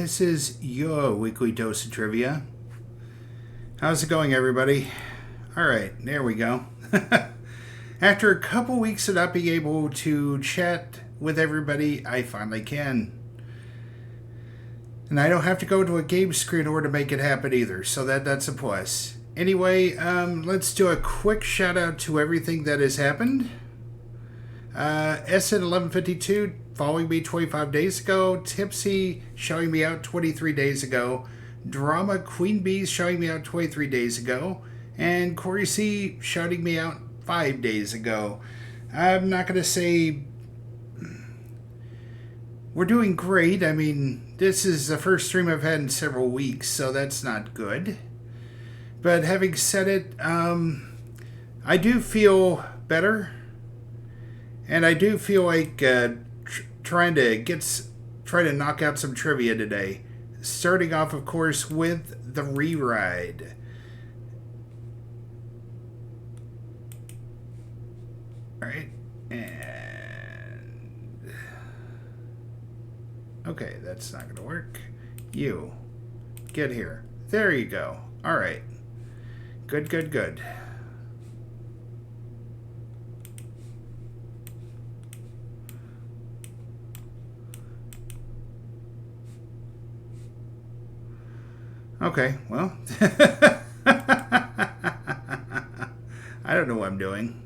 this is your weekly dose of trivia. How's it going, everybody? Alright, there we go. After a couple weeks of not being able to chat with everybody, I finally can. And I don't have to go to a game screen in order to make it happen either, so that's a plus. Anyway, let's do a quick shout out to everything that has happened. SN1152 following me 25 days ago. Tipsy showing me out 23 days ago. Drama Queen Bees showing me out 23 days ago. And Corey C shouting me out 5 days ago. I'm not going to say we're doing great. I mean, this is the first stream I've had in several weeks, so that's not good. But having said it, I do feel better. And I do feel like trying to knock out some trivia today. Starting off, of course, with the re-ride. Alright. And... okay, that's not going to work. You. Get here. There you go. Alright. Good, good, good. Okay, well, I don't know what I'm doing.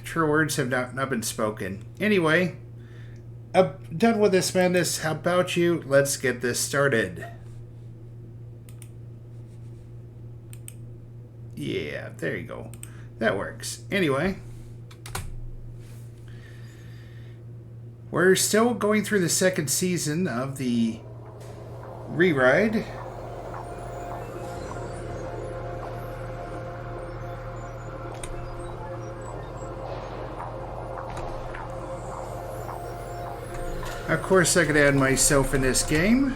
True words have not been spoken. Anyway, I'm done with this madness. How about you? Let's get this started. Yeah, there you go. That works. Anyway, we're still going through the second season of the re-ride. Of course, I could add myself in this game.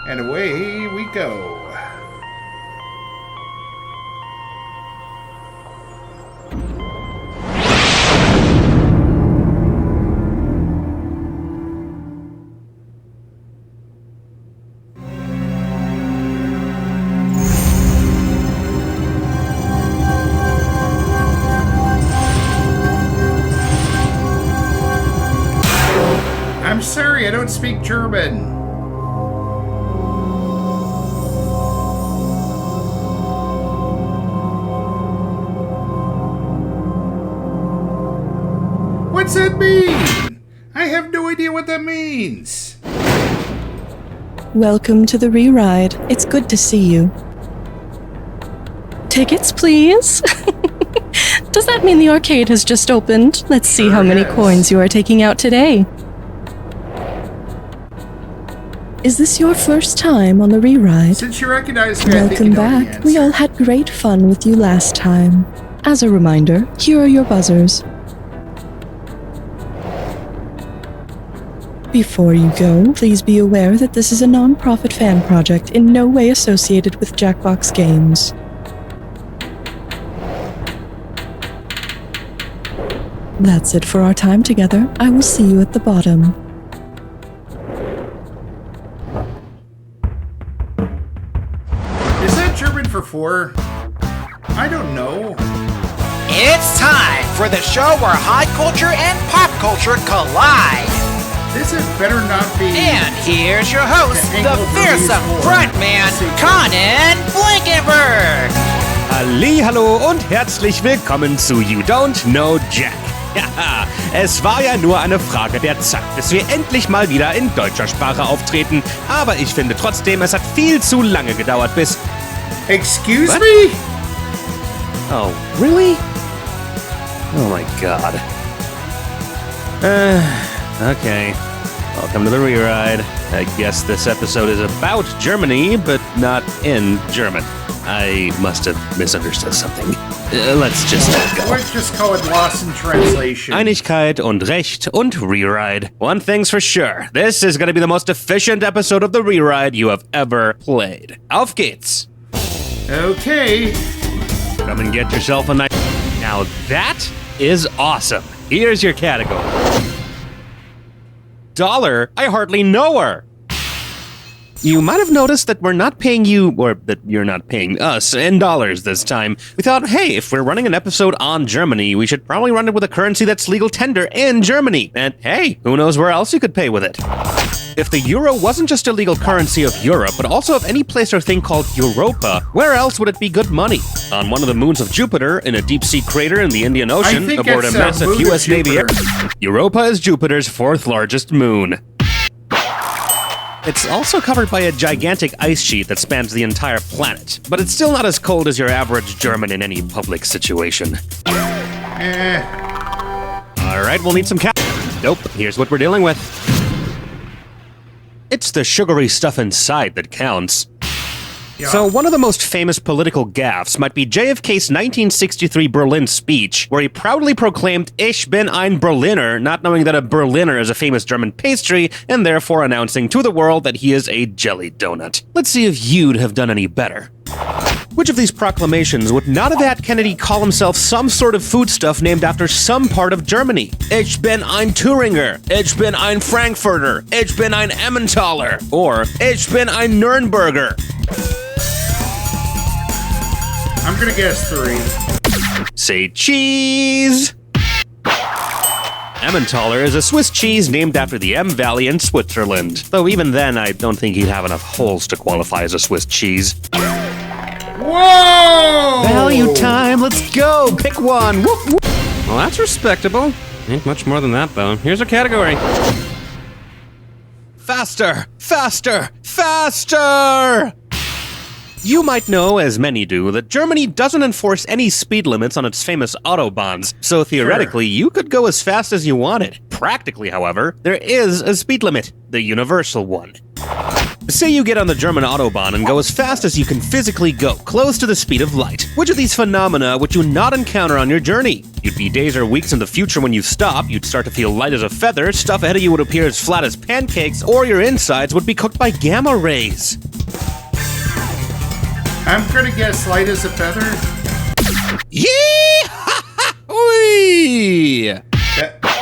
And away we go. I'm sorry, I don't speak German. What's that mean? I have no idea what that means. Welcome to the re-ride. It's good to see you. Tickets, please. Does that mean the arcade has just opened? Let's see how many coins you are taking out today. Is this your first time on the re-ride? Since you recognize me, welcome back. We all had great fun with you last time. As a reminder, here are your buzzers. Before you go, please be aware that this is a non-profit fan project in no way associated with Jackbox Games. That's it for our time together. I will see you at the bottom. Is that German for 4? I don't know. It's time for the show where high culture and pop culture collide. This had better not be. And here's your host, the fearsome frontman, Conan Blankenberg. Hallihallo und herzlich willkommen zu You Don't Know Jack. Ja, es war ja nur eine Frage der Zeit, bis wir endlich mal wieder in deutscher Sprache auftreten. Aber ich finde trotzdem, es hat viel zu lange gedauert, bis... Excuse me? Oh, really? Oh my god. Okay. Welcome to the re-ride. I guess this episode is about Germany, but not in German. I must have misunderstood something. Let's just go. Let's just call it lost in translation. Einigkeit und Recht und re-ride. One thing's for sure. This is gonna be the most efficient episode of the re-ride you have ever played. Auf geht's. Okay. Come and get yourself a nice... Now that is awesome. Here's your category. Dollar? I hardly know her. You might have noticed that we're not paying you, or that you're not paying us, in dollars this time. We thought, hey, if we're running an episode on Germany, we should probably run it with a currency that's legal tender in Germany. And hey, who knows where else you could pay with it. If the euro wasn't just a legal currency of Europe, but also of any place or thing called Europa, where else would it be good money? On one of the moons of Jupiter, in a deep-sea crater in the Indian Ocean, aboard a massive US Navy air. Europa is Jupiter's 4th largest moon. It's also covered by a gigantic ice sheet that spans the entire planet, but it's still not as cold as your average German in any public situation. Alright, we'll need some Nope, here's what we're dealing with. It's the sugary stuff inside that counts. Yeah. So one of the most famous political gaffes might be JFK's 1963 Berlin speech, where he proudly proclaimed Ich bin ein Berliner, not knowing that a Berliner is a famous German pastry, and therefore announcing to the world that he is a jelly donut. Let's see if you'd have done any better. Which of these proclamations would not have had Kennedy call himself some sort of foodstuff named after some part of Germany? Ich bin ein Thüringer, Ich bin ein Frankfurter, Ich bin ein Emmentaler, or Ich bin ein Nürnberger. I'm gonna guess 3. Say cheese! Emmentaler is a Swiss cheese named after the M Valley in Switzerland. Though even then, I don't think he'd have enough holes to qualify as a Swiss cheese. Whoa! Value time, let's go! Pick one! Whoop, whoop. Well, that's respectable. Ain't much more than that, though. Here's a category. Faster! Faster! Faster! You might know, as many do, that Germany doesn't enforce any speed limits on its famous autobahns, so theoretically, you could go as fast as you wanted. Practically, however, there is a speed limit, the universal one. Say you get on the German autobahn and go as fast as you can physically go, close to the speed of light. Which of these phenomena would you not encounter on your journey? You'd be days or weeks in the future when you stop, you'd start to feel light as a feather, stuff ahead of you would appear as flat as pancakes, or your insides would be cooked by gamma rays. I'm gonna guess light as a feather. Yee-ha-ha-wee! Yeah,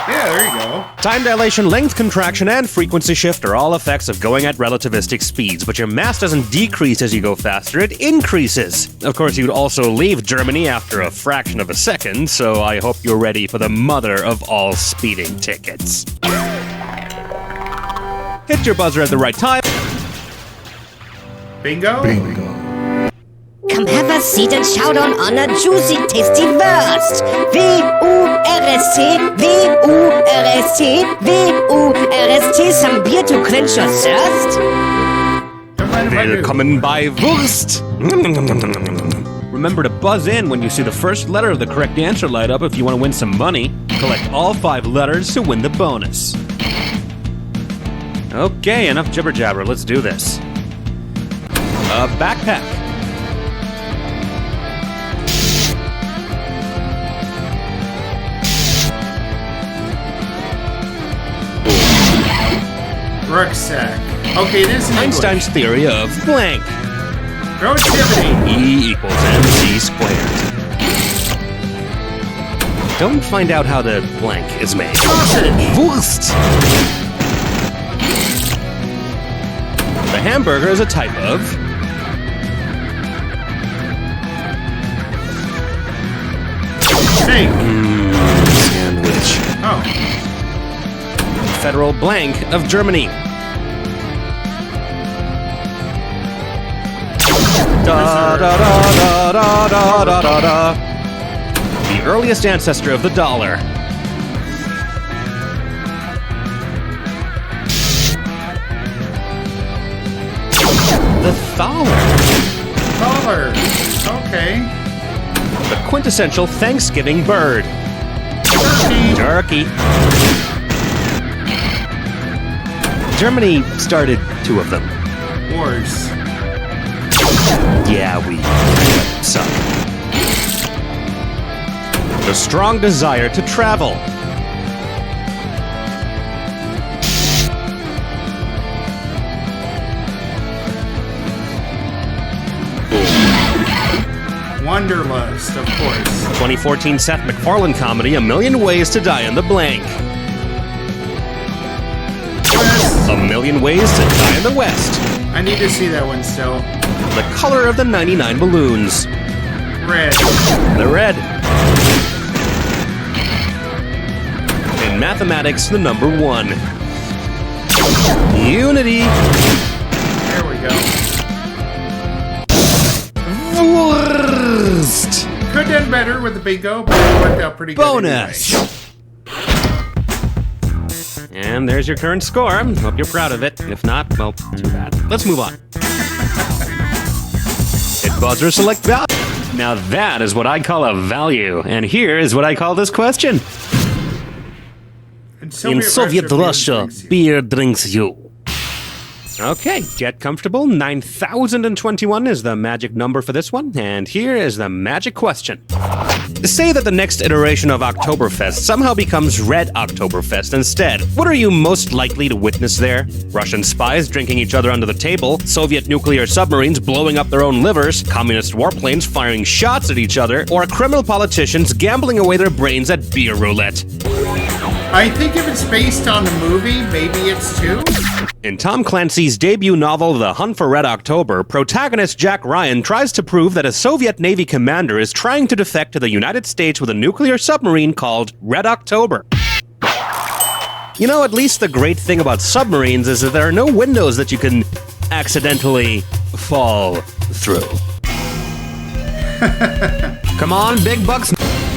there you go. Time dilation, length contraction, and frequency shift are all effects of going at relativistic speeds, but your mass doesn't decrease as you go faster, it increases. Of course, you'd also leave Germany after a fraction of a second, so I hope you're ready for the mother of all speeding tickets. Hit your buzzer at the right time. Bingo? Come have a seat and shout on a juicy, tasty wurst. V-U-R-S-T, V-U-R-S-T, V-U-R-S-T, some beer to quench your thirst. Willkommen bei Wurst. Remember to buzz in when you see the first letter of the correct answer light up if you want to win some money. Collect all 5 letters to win the bonus. Okay, enough jibber jabber, let's do this. A backpack. Rucksack. Okay, it is in Einstein's English. theory of blank. Relativity. E equals mc squared. Don't find out how the blank is made. Sausage. Wurst. The hamburger is a type of Steak. sandwich. Oh. Federal blank of Germany. Da da da da da da da da. The earliest ancestor of the dollar. The thaler. Dollar. Okay. The quintessential Thanksgiving bird. Turkey. Turkey. Germany started 2 of them. Wars. Yeah, we kind of suck. The strong desire to travel. Wanderlust, of course. 2014 Seth MacFarlane comedy, A Million Ways to Die in the Blank. A Million Ways to Die in the West. I need to see that one still. The Color of the 99 Balloons. Red. The Red. In mathematics, the number 1. Unity. There we go. Wurst. Could have done better with the bingo, but it worked out pretty good. Bonus. Anyway. And there's your current score. Hope you're proud of it. If not, well, too bad. Let's move on. Hit buzzer, select value. Now that is what I call a value. And here is what I call this question. In Soviet Russia, beer drinks you. Okay, get comfortable. 9,021 is the magic number for this one, and here is the magic question. Say that the next iteration of Oktoberfest somehow becomes Red Oktoberfest instead. What are you most likely to witness there? Russian spies drinking each other under the table, Soviet nuclear submarines blowing up their own livers, communist warplanes firing shots at each other, or criminal politicians gambling away their brains at beer roulette? I think if it's based on the movie, maybe it's 2. In Tom Clancy's debut novel, The Hunt for Red October, protagonist Jack Ryan tries to prove that a Soviet Navy commander is trying to defect to the United States with a nuclear submarine called Red October. You know, at least the great thing about submarines is that there are no windows that you can accidentally fall through. Come on, big bucks.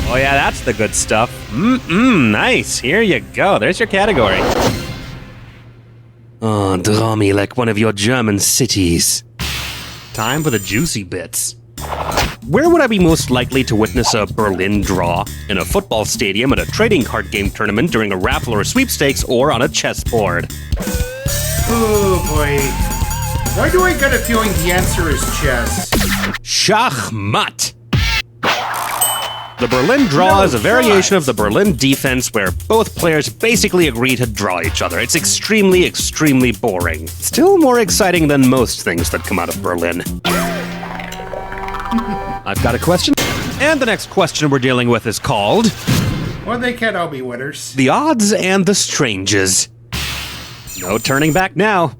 Oh yeah, that's the good stuff. Nice. Here you go. There's your category. Oh, draw me like one of your German cities. Time for the juicy bits. Where would I be most likely to witness a Berlin draw? In a football stadium, at a trading card game tournament, during a raffle or a sweepstakes, or on a chessboard? Oh boy. Why do I get a feeling the answer is chess? Schachmatt. The Berlin draw is a variation of the Berlin defense where both players basically agree to draw each other. It's extremely, extremely boring. Still more exciting than most things that come out of Berlin. I've got a question. And the next question we're dealing with is called... Well, they can't all be winners. The Odds and the Stranges. No turning back now.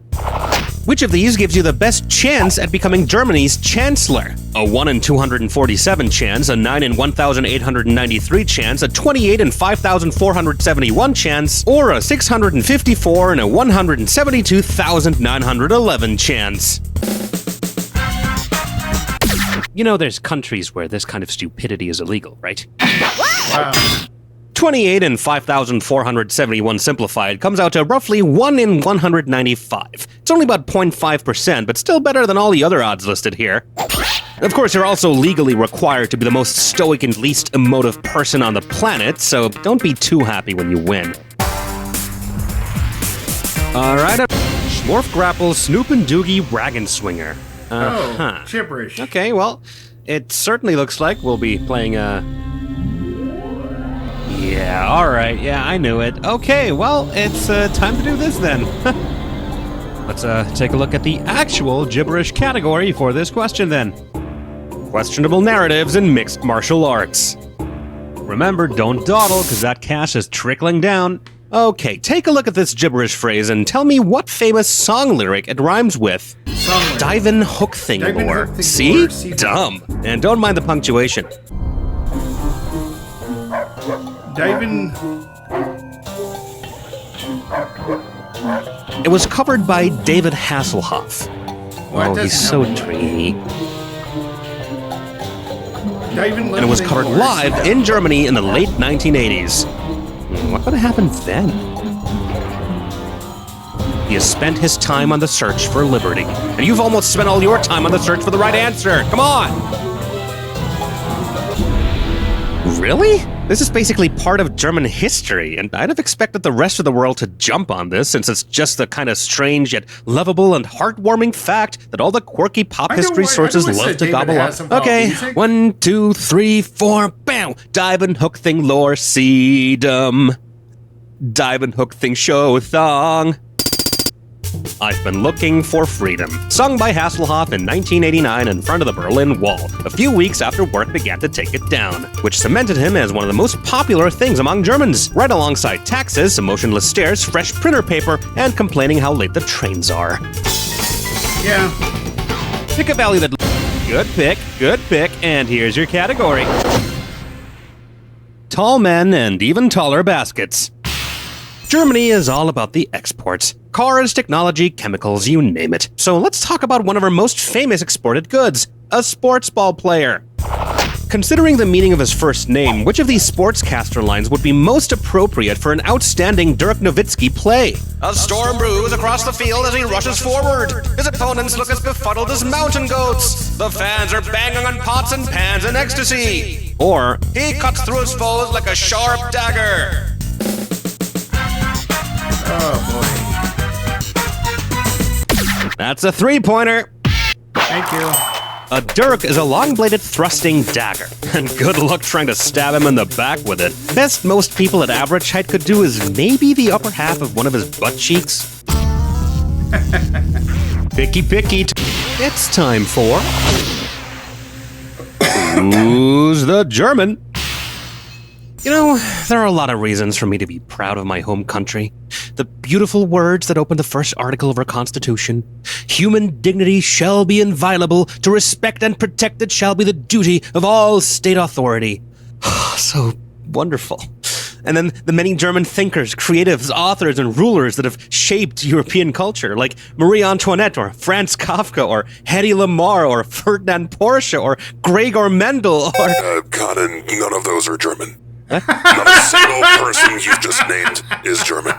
Which of these gives you the best chance at becoming Germany's chancellor? A 1 in 247 chance, a 9 in 1,893 chance, a 28 in 5,471 chance, or a 654 in a 172,911 chance? You know, there's countries where this kind of stupidity is illegal, right? Wow. 28 in 5,471 simplified comes out to roughly 1 in 195. It's only about 0.5%, but still better than all the other odds listed here. Of course, you're also legally required to be the most stoic and least emotive person on the planet, so don't be too happy when you win. Alright, Schmorf Grapple, Snoop and Doogie, Ragenswinger. Oh, gibberish. Okay, well, it certainly looks like we'll be playing Yeah, alright, yeah, I knew it. Okay, well, it's time to do this then. Let's take a look at the actual gibberish category for this question then. Questionable narratives in mixed martial arts. Remember, don't dawdle, because that cash is trickling down. Okay, take a look at this gibberish phrase and tell me what famous song lyric it rhymes with. Divin' hook thing lore. See? Dumb. And don't mind the punctuation. Divin'. It was covered by David Hasselhoff. Well, he's so dreamy. And it was covered live in Germany in the late 1980s. What would have happened then? He has spent his time on the search for liberty. And you've almost spent all your time on the search for the right answer. Come on! Really? This is basically part of German history, and I'd have expected the rest of the world to jump on this, since it's just the kind of strange yet lovable and heartwarming fact that all the quirky pop history sources love to gobble up. Okay, 1, 2, 3, 4, bam! Divin' hook thing lore seedom. Divin' hook thing show thong. I've Been Looking for Freedom, sung by Hasselhoff in 1989 in front of the Berlin Wall, a few weeks after work began to take it down, which cemented him as one of the most popular things among Germans, right alongside taxes, emotionless stares, fresh printer paper, and complaining how late the trains are. Yeah. Pick a value that... Good pick, and here's your category. Tall men and even taller baskets. Germany is all about the exports. Cars, technology, chemicals, you name it. So let's talk about one of our most famous exported goods, a sports ball player. Considering the meaning of his first name, which of these sportscaster lines would be most appropriate for an outstanding Dirk Nowitzki play? A storm brews across the field as he rushes forward. His opponents look as befuddled as mountain goats. The fans are banging on pots and pans in ecstasy. Or, he cuts through his foes like a sharp dagger. Oh, boy. That's a 3-pointer. Thank you. A dirk is a long-bladed thrusting dagger, and good luck trying to stab him in the back with it. Best most people at average height could do is maybe the upper half of one of his butt cheeks. Picky. It's time for... Who's the German? You know, there are a lot of reasons for me to be proud of my home country. The beautiful words that opened the first article of our Constitution. Human dignity shall be inviolable. To respect and protect it shall be the duty of all state authority. So wonderful. And then the many German thinkers, creatives, authors, and rulers that have shaped European culture, like Marie Antoinette, or Franz Kafka, or Hedy Lamarr, or Ferdinand Porsche, or Gregor Mendel, or... Conan, none of those are German. Not a single person you've just named is German.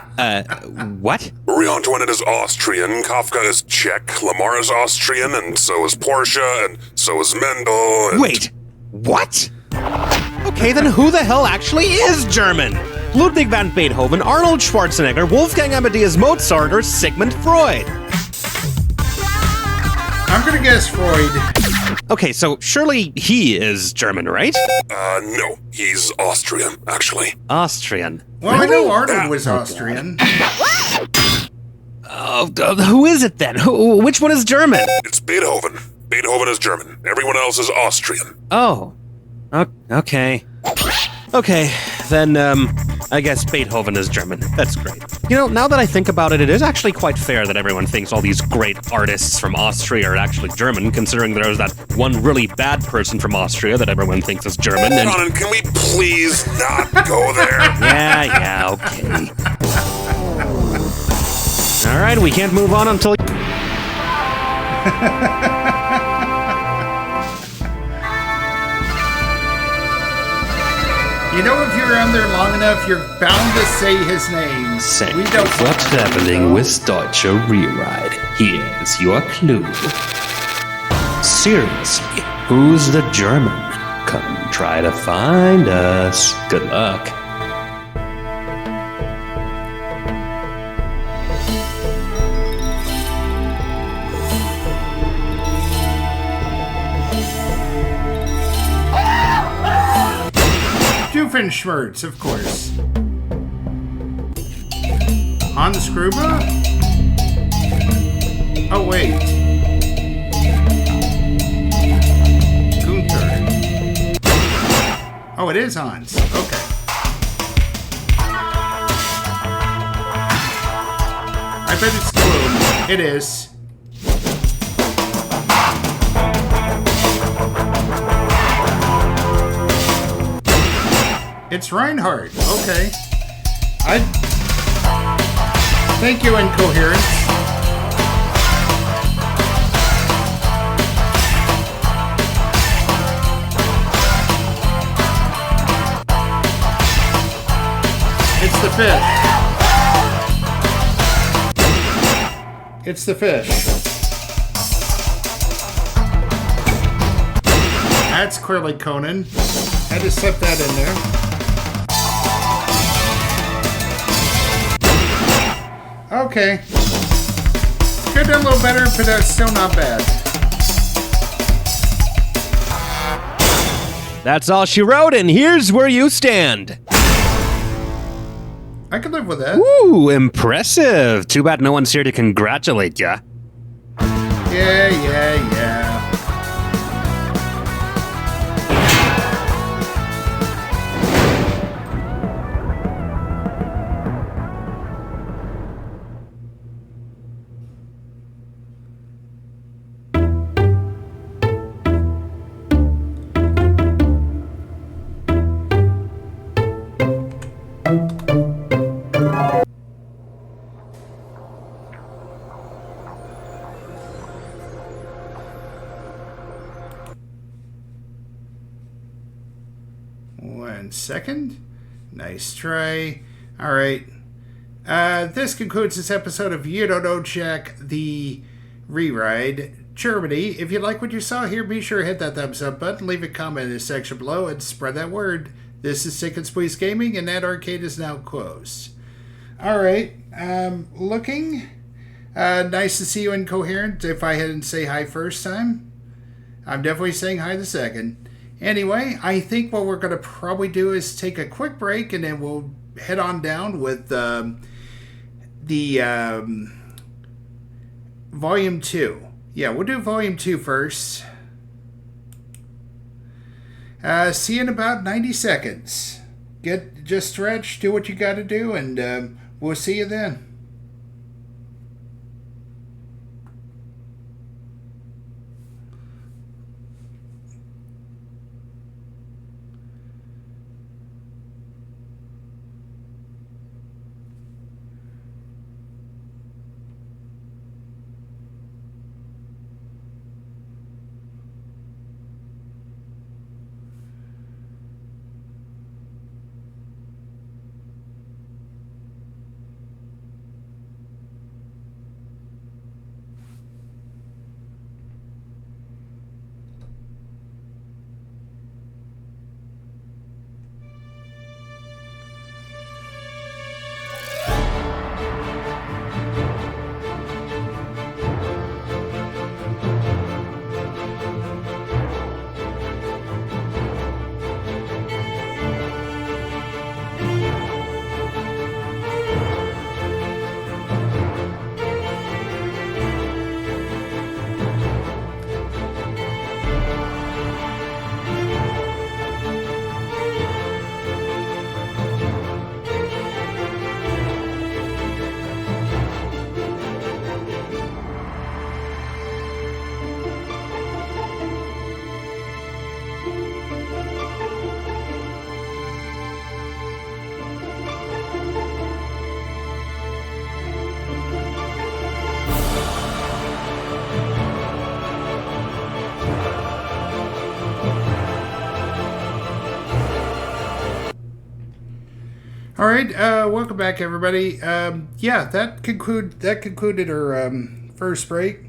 What? Marie Antoinette is Austrian, Kafka is Czech, Lamarr is Austrian, and so is Porsche, and so is Mendel, and... Wait, what? Okay, then who the hell actually is German? Ludwig van Beethoven, Arnold Schwarzenegger, Wolfgang Amadeus Mozart, or Sigmund Freud? I'm gonna guess Freud. Okay, so surely he is German, right? No. He's Austrian, actually. Austrian. Well, I know Arnold was Austrian. Who is it then? Which one is German? It's Beethoven. Beethoven is German. Everyone else is Austrian. Oh. Okay. Okay, then, I guess Beethoven is German. That's great. You know, now that I think about it, it is actually quite fair that everyone thinks all these great artists from Austria are actually German, considering there's that one really bad person from Austria that everyone thinks is German, and... Conan, can we please not go there? Yeah, okay. Alright, we can't move on until... You know, if you're on there long enough, you're bound to say his name. Thank you for traveling with Deutsche Rewrite. Here's your clue. Seriously, who's the German? Come try to find us. Good luck. Doofenshmirtz, of course. Hans Gruber? Oh, wait. Gunther. Oh, it is Hans. Okay. I bet it's Gloom. It is. It's Reinhardt. Okay. Thank you, Incoherence. It's the fish. It's the fish. That's clearly Conan. Had to slip that in there. Okay. Could have done a little better, but that's still not bad. That's all she wrote, and here's where you stand. I can live with that. Ooh, impressive. Too bad no one's here to congratulate ya. Yeah. One second. Nice try. All right. This concludes this episode of You Don't Know Jack, the Reride Germany. If you like what you saw here, be sure to hit that thumbs up button, leave a comment in the section below, and spread that word. This is Sick and Squeeze Gaming, and that arcade is now closed. All right. Looking. Nice to see you Incoherent. If I hadn't say hi first time, I'm definitely saying hi the second. Anyway, I think what we're going to probably do is take a quick break, and then we'll head on down with the Volume 2. Yeah, we'll do Volume 2 first. See you in about 90 seconds. Just stretch, do what you got to do, and we'll see you then. All right, welcome back, everybody. Yeah, that concluded our first break.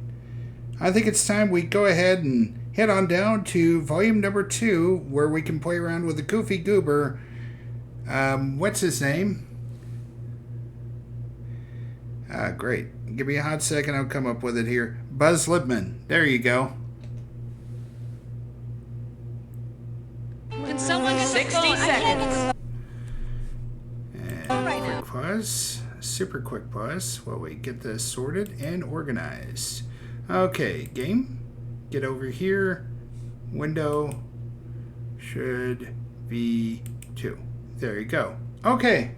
I think it's time we go ahead and head on down to volume number 2, where we can play around with the Goofy Goober. What's his name? Great. Give me a hot second. I'll come up with it here. Buzz Lipman. There you go. Can someone get 60 seconds? Quick pause. Super quick pause while we get this sorted and organized. Okay, game. Get over here. Window should be 2. There you go. Okay.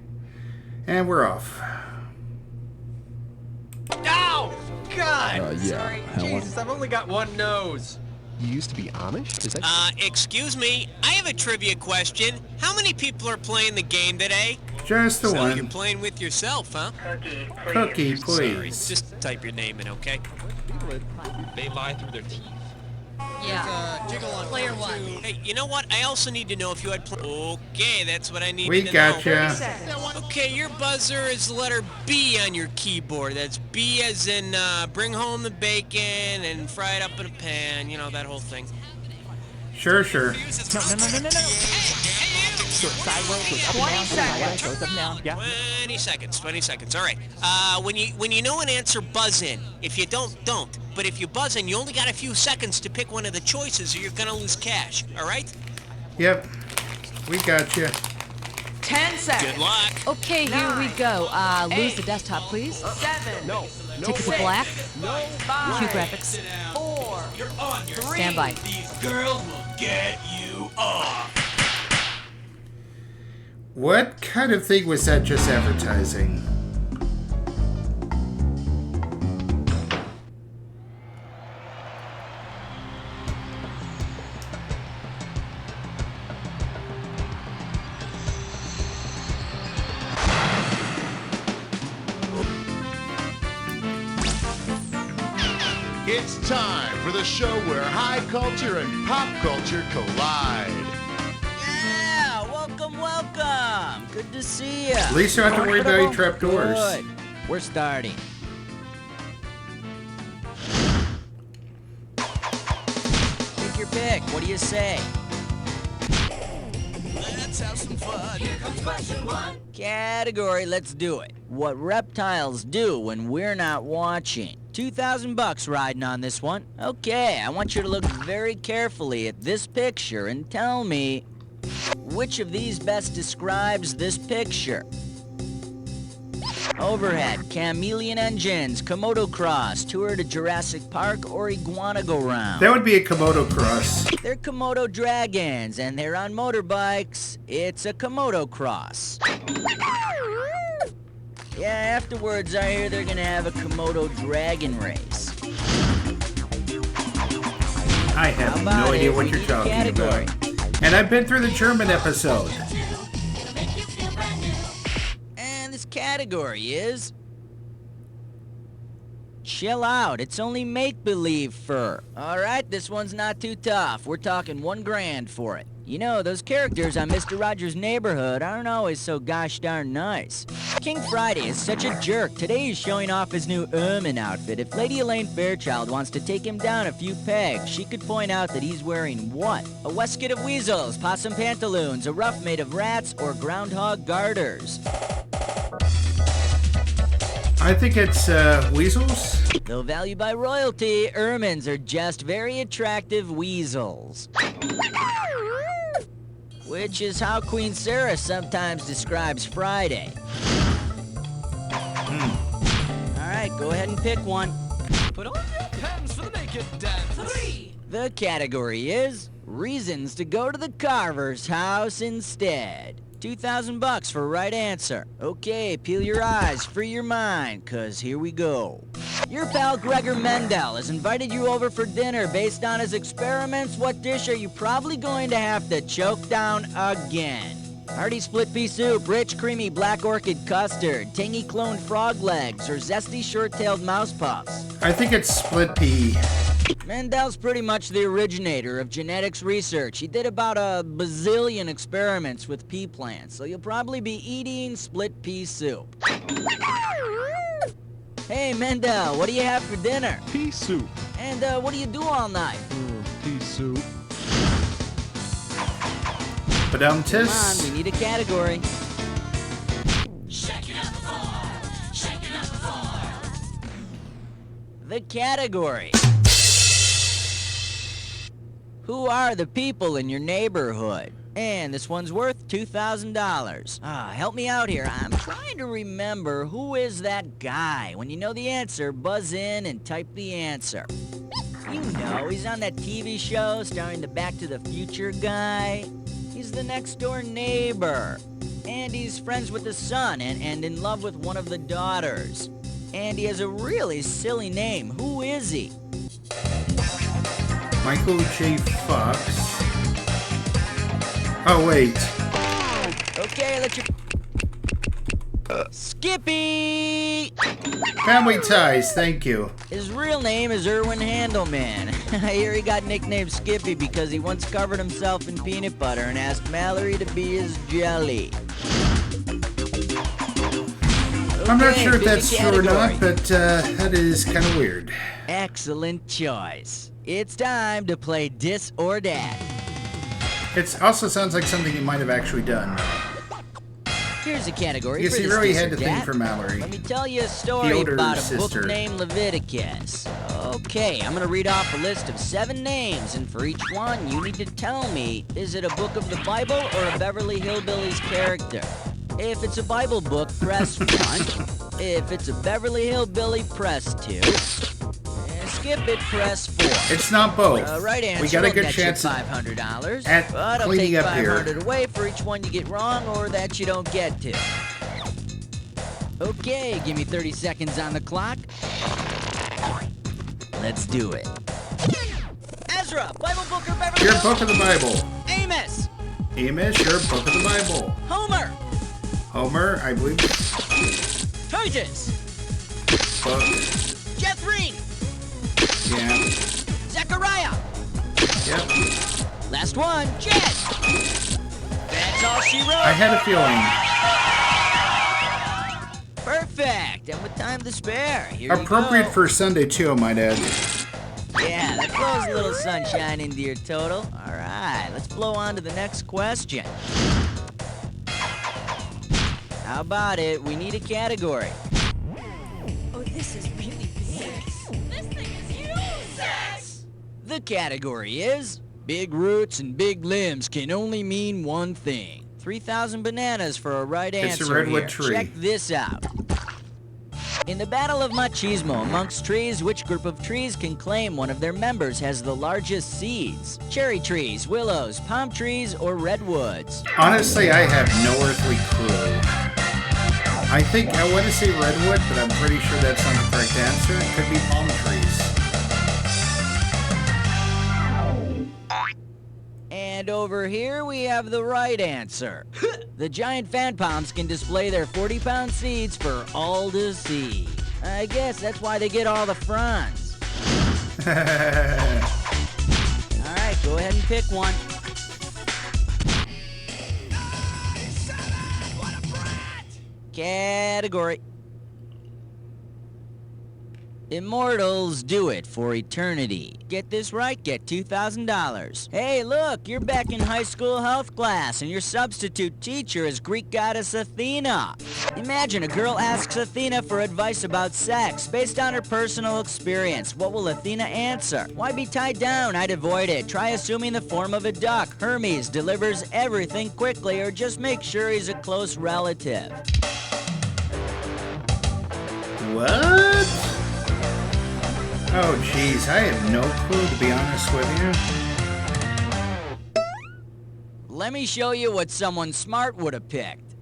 And we're off. Ow! God! Sorry. Jesus, I've only got one nose. You used to be Amish? Is that Excuse me, I have a trivia question. How many people are playing the game today? Just the So one. you're playing with yourself, huh? Cookie, Sorry, please. just type your name in, okay? They lie through their teeth. Yeah. Jiggle on Player 1. Hey, you know what? I also need to know if you had Okay, that's what I need We to know. gotcha. Okay, your buzzer is the letter B on your keyboard. That's B as in bring home the bacon and fry it up in a pan. You know, that whole thing. Sure. No. Sideways, goes up and down, sideways, goes up and down. Yeah. 20 seconds. All right. When you know an answer, buzz in. If you don't. But if you buzz in, you only got a few seconds to pick one of the choices or you're gonna lose cash. All right? Yep. We gotcha. 10 seconds. Good luck. Okay, here we go. Lose the desktop, please. 7. No. Take it to black. No. 5. Cue graphics. 4. 3. Stand by. These girls will get you off. What kind of thing was that just advertising? It's time for the show where high culture and pop culture collide. Yeah, welcome. Good to see you. At least you don't have to worry about any trapdoors. Good. We're starting. Take your pick. What do you say? Let's have some fun. Here comes question 1. Category, let's do it. What reptiles do when we're not watching. $2,000 riding on this one. Okay, I want you to look very carefully at this picture and tell me which of these best describes this picture. Overhead, chameleon engines, Komodo cross, tour to Jurassic Park, or iguana go round. That would be a Komodo cross. They're Komodo dragons, and they're on motorbikes. It's a Komodo cross. Yeah, afterwards I hear they're gonna have a Komodo dragon race. I have no idea what you're talking about. And I've been through the German episode. And this category is... Chill out, it's only make-believe fur. Alright, this one's not too tough. We're talking $1,000 for it. You know, those characters on Mr. Rogers' Neighborhood aren't always so gosh darn nice. King Friday is such a jerk. Today he's showing off his new ermine outfit. If Lady Elaine Fairchild wants to take him down a few pegs, she could point out that he's wearing what? A waistcoat of weasels, possum pantaloons, a ruff made of rats, or groundhog garters. I think it's weasels. Though valued by royalty, ermines are just very attractive weasels. Which is how Queen Sarah sometimes describes Friday. Alright, go ahead and pick one. Put on your pants for the naked dance. 3. The category is reasons to go to the Carver's house instead. $2,000 for right answer. Okay, peel your eyes, free your mind, cause here we go. Your pal Gregor Mendel has invited you over for dinner. Based on his experiments, what dish are you probably going to have to choke down again? Hearty split pea soup, rich creamy black orchid custard, tangy cloned frog legs, or zesty short-tailed mouse puffs? I think it's split pea. Mendel's pretty much the originator of genetics research. He did about a bazillion experiments with pea plants, so you'll probably be eating split pea soup. Hey, Mendel, what do you have for dinner? Pea soup. And what do you do all night? Pea soup. Badum-tis. Come on, we need a category. The category. Who are the people in your neighborhood? And this one's worth $2,000. Help me out here. I'm trying to remember who is that guy. When you know the answer, buzz in and type the answer. You know, he's on that TV show starring the Back to the Future guy. He's the next door neighbor. And he's friends with the son and in love with one of the daughters. And he has a really silly name. Who is he? Michael J. Fox. Oh, wait. Okay, let your... Skippy! Family ties, thank you. His real name is Erwin Handelman. I hear he got nicknamed Skippy because he once covered himself in peanut butter and asked Mallory to be his jelly. I'm not sure if pick a that's true or category. not, but that is kind of weird. Excellent choice. It's time to play Dis or Dat. It also sounds like something he might have actually done. Here's a category Yes, for he this really Dis had or to think Dat. for Mallory. Let me tell you a The story older about a sister. book named Leviticus. Okay, I'm gonna read off a list of 7 names, and for each one, you need to tell me, is it a book of the Bible or a Beverly Hillbillies character? If it's a Bible book, press 1. If it's a Beverly Hillbilly, press 2. And skip it, press 4. It's not both. Right answer we got a will good net you chance $500. at But I'll cleaning take up here. $500 away for each one you get wrong or that you don't get to. Okay, give me 30 seconds on the clock. Let's do it. Ezra, Bible book or Beverly Your Hills? book of the Bible. Amos. Amos, your book of the Bible. Homer. Homer, I believe. Titus. Book. Jethrine. Yeah. Zechariah. Yep. Last one, Jed. That's all she wrote. I had a feeling. Perfect. And with time to spare, here you Appropriate go. for Sunday too, I might add. Yeah, that blows a little sunshine into your total. All right, let's blow on to the next question. How about it? We need a category. Oh, this is really big. This thing is huge. Sex. The category is big roots and big limbs can only mean one thing. 3,000 bananas for a right It's answer a redwood here. tree. Check this out. In the Battle of Machismo amongst trees, which group of trees can claim one of their members has the largest seeds? Cherry trees, willows, palm trees, or redwoods? Honestly, I have no earthly clue. I think I want to say redwood, but I'm pretty sure that's not the correct answer. It could be palm trees. And over here we have the right answer. The giant fan palms can display their 40-pound seeds for all to see. I guess that's why they get all the fronds. All right, go ahead and pick one. Category. Immortals do it for eternity. Get this right, get $2,000. Hey, look, you're back in high school health class, and your substitute teacher is Greek goddess Athena. Imagine a girl asks Athena for advice about sex based on her personal experience. What will Athena answer? Why be tied down? I'd avoid it. Try assuming the form of a duck. Hermes delivers everything quickly, or just make sure he's a close relative. What? Oh, jeez, I have no clue, to be honest with you. Let me show you what someone smart would have picked.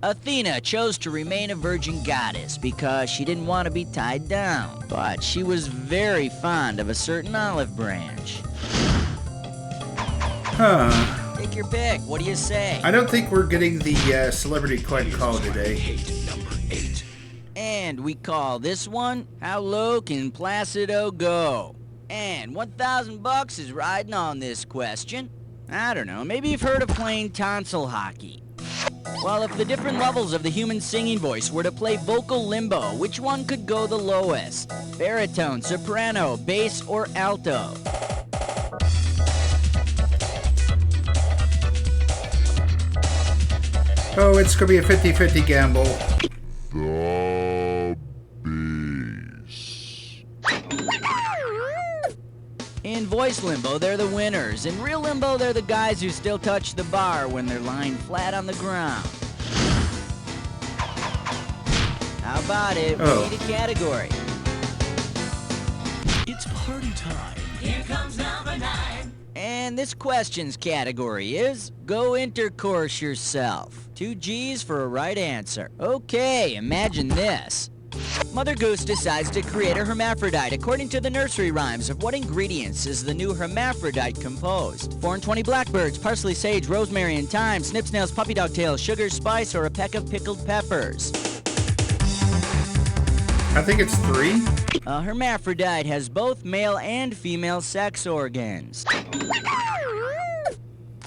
Athena chose to remain a virgin goddess because she didn't want to be tied down, but she was very fond of a certain olive branch. Huh. Take your pick. What do you say? I don't think we're getting the celebrity quick call today. And we call this one, How Low Can Placido Go? And $1,000 is riding on this question. I don't know, maybe you've heard of playing tonsil hockey. Well, if the different levels of the human singing voice were to play vocal limbo, which one could go the lowest? Baritone, soprano, bass, or alto? Oh, it's going to be a 50-50 gamble. The Beast. In voice limbo, they're the winners. In real limbo, they're the guys who still touch the bar when they're lying flat on the ground. How about it? We need a category. It's party time. Here comes number 9. And this question's category is Go Intercourse Yourself. 2 G's for a right answer. Okay, imagine this. Mother Goose decides to create a hermaphrodite. According to the nursery rhymes, of what ingredients is the new hermaphrodite composed? 4 and 20 blackbirds, parsley, sage, rosemary, and thyme, snip, snails, puppy dog tail, sugar, spice, or a peck of pickled peppers? I think it's 3. A hermaphrodite has both male and female sex organs.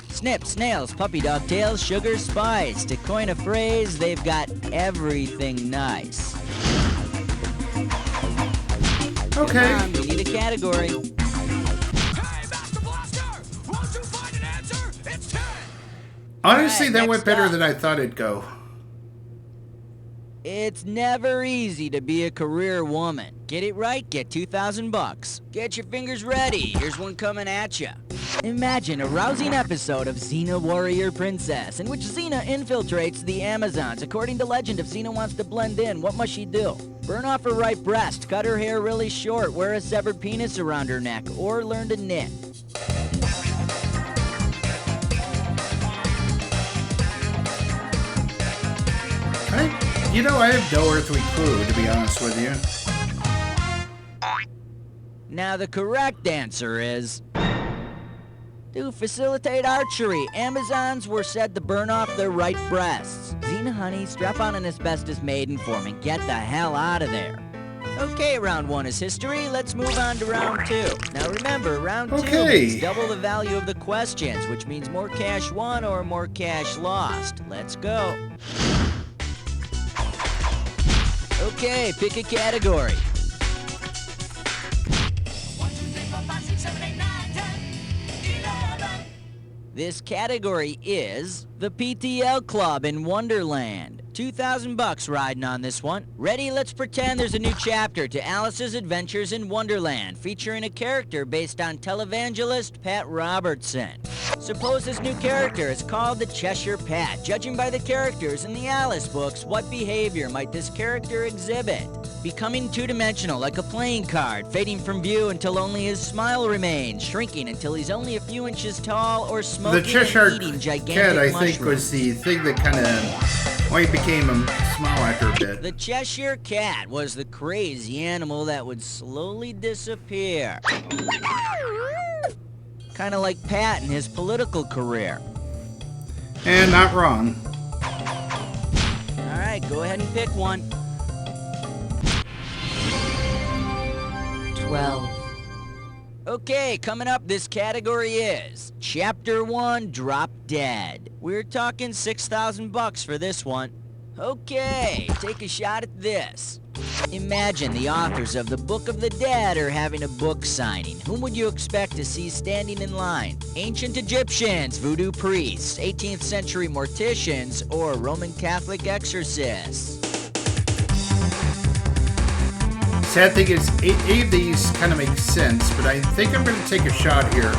Snip, snails, puppy dog tails, sugar, spice. To coin a phrase, they've got everything nice. Okay. Come on, we need a category. Hey, Master Blaster! Won't you find an answer? It's 10! Honestly, Alright, that went next better up. than I thought it'd go. It's never easy to be a career woman. Get it right, get 2,000 bucks. Get your fingers ready, here's one coming at ya. Imagine a rousing episode of Xena Warrior Princess, in which Xena infiltrates the Amazons. According to legend, if Xena wants to blend in, what must she do? Burn off her right breast, cut her hair really short, wear a severed penis around her neck, or learn to knit. I have no earthly clue, to be honest with you. Now the correct answer is... to facilitate archery, Amazons were said to burn off their right breasts. Xena, honey, strap on an asbestos maiden form and get the hell out of there. Okay, round 1 is history. Let's move on to round 2. Now remember, round 2 means double the value of the questions, which means more cash won or more cash lost. Let's go. Okay, pick a category. 1, 2, 3, 4, 5, 6, 7, 8, 9, 10, 11. This category is the PTL Club in Wonderland. 2,000 bucks riding on this one. Ready? Let's pretend there's a new chapter to Alice's Adventures in Wonderland, featuring a character based on televangelist Pat Robertson. Suppose this new character is called the Cheshire Pat. Judging by the characters in the Alice books, what behavior might this character exhibit? Becoming two-dimensional like a playing card, fading from view until only his smile remains, shrinking until he's only a few inches tall, or smoking The Cheshire and eating gigantic Cat, I mushrooms. think, was the thing that kind of... well, he became a smile after a bit. The Cheshire Cat was the crazy animal that would slowly disappear. Kind of like Pat in his political career. And not wrong. Alright, go ahead and pick one. 12. Okay, coming up, this category is Chapter 1, Drop Dead. We're talking 6,000 bucks for this one. Okay, take a shot at this. Imagine the authors of the Book of the Dead are having a book signing. Whom would you expect to see standing in line? Ancient Egyptians, voodoo priests, 18th century morticians, or Roman Catholic exorcists? Sad thing is, eight of these kind of make sense, but I think I'm going to take a shot here.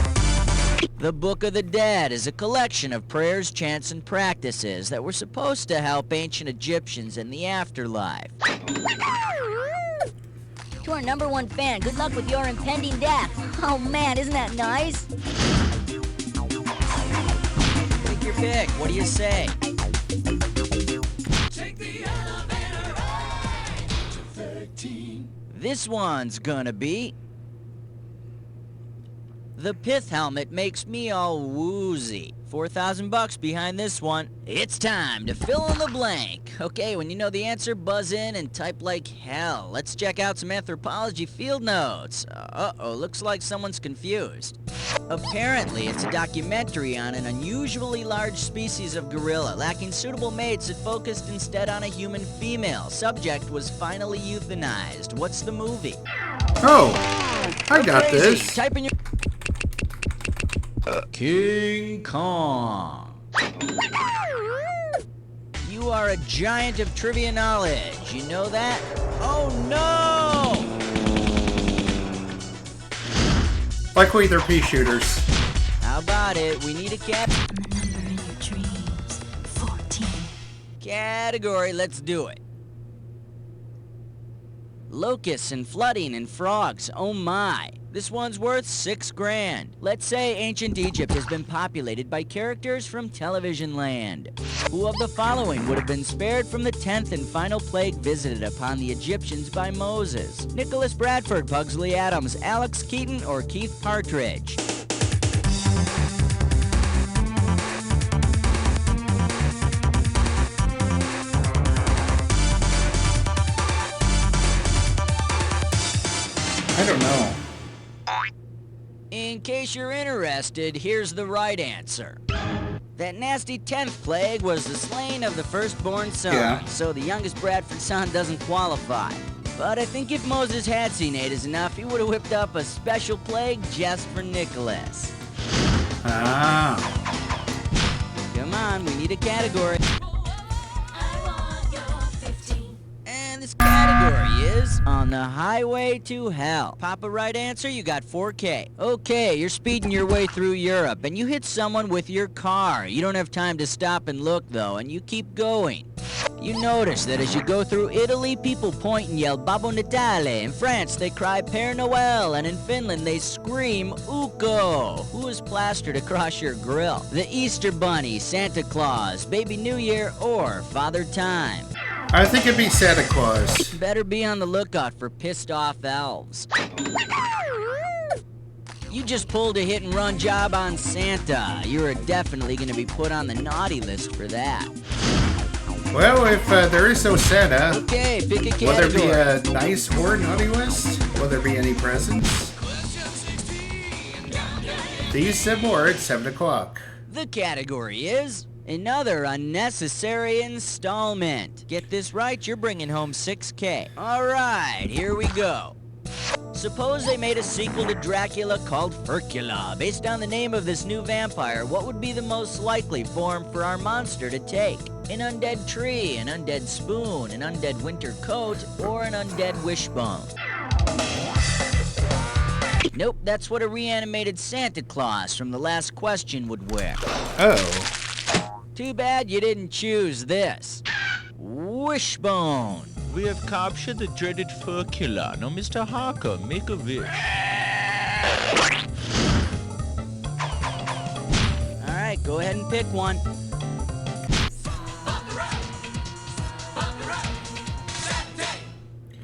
The Book of the Dead is a collection of prayers, chants, and practices that were supposed to help ancient Egyptians in the afterlife. To our #1 fan, good luck with your impending death. Oh man, isn't that nice? Pick your pick. What do you say? Take the elevator ride to 13. This one's gonna be... The pith helmet makes me all woozy. 4,000 bucks behind this one. It's time to fill in the blank. Okay, when you know the answer, buzz in and type like hell. Let's check out some anthropology field notes. Uh-oh, looks like someone's confused. Apparently, it's a documentary on an unusually large species of gorilla. Lacking suitable mates, it focused instead on a human female. Subject was finally euthanized. What's the movie? Oh, I got Crazy. this. Type in your... King Kong. You are a giant of trivia knowledge. You know that? Oh no! Luckily, they're pea shooters. How about it? We need a And the number in your dreams, 14. category. Let's do it. Locusts and flooding and frogs. Oh my. This one's worth $6,000. Let's say ancient Egypt has been populated by characters from television land. Who of the following would have been spared from the 10th and final plague visited upon the Egyptians by Moses? Nicholas Bradford, Pugsley Adams, Alex Keaton, or Keith Partridge? I don't know. In case you're interested, here's the right answer. That nasty 10th plague was the slaying of the firstborn son, Yeah. so the youngest Bradford son doesn't qualify. But I think if Moses had seen 8 is enough, he would have whipped up a special plague just for Nicholas. Ah. Come on, we need a category. I want your 15. category is On the Highway to Hell. Pop a right answer, you got 4K. Okay, you're speeding your way through Europe, and you hit someone with your car. You don't have time to stop and look, though, and you keep going. You notice that as you go through Italy, people point and yell Babbo Natale. In France, they cry Père Noël, and in Finland, they scream Ukko. Who is plastered across your grill? The Easter Bunny, Santa Claus, Baby New Year, or Father Time? I think it'd be Santa Claus. Better be on the lookout for pissed off elves. You just pulled a hit-and-run job on Santa. You're definitely going to be put on the naughty list for that. Well, if there is no Santa, okay, pick a category. Will there be a nice or naughty list? Will there be any presents? These and more at 7 o'clock. The category is Another Unnecessary Installment. Get this right, you're bringing home 6K. Alright, here we go. Suppose they made a sequel to Dracula called Furcula. Based on the name of this new vampire, what would be the most likely form for our monster to take? An undead tree, an undead spoon, an undead winter coat, or an undead wishbone? Nope, that's what a reanimated Santa Claus from the last question would wear. Oh. Too bad you didn't choose this. Wishbone. We have captured the dreaded Furcula. Now, Mr. Harker, make a wish. Alright, go ahead and pick one.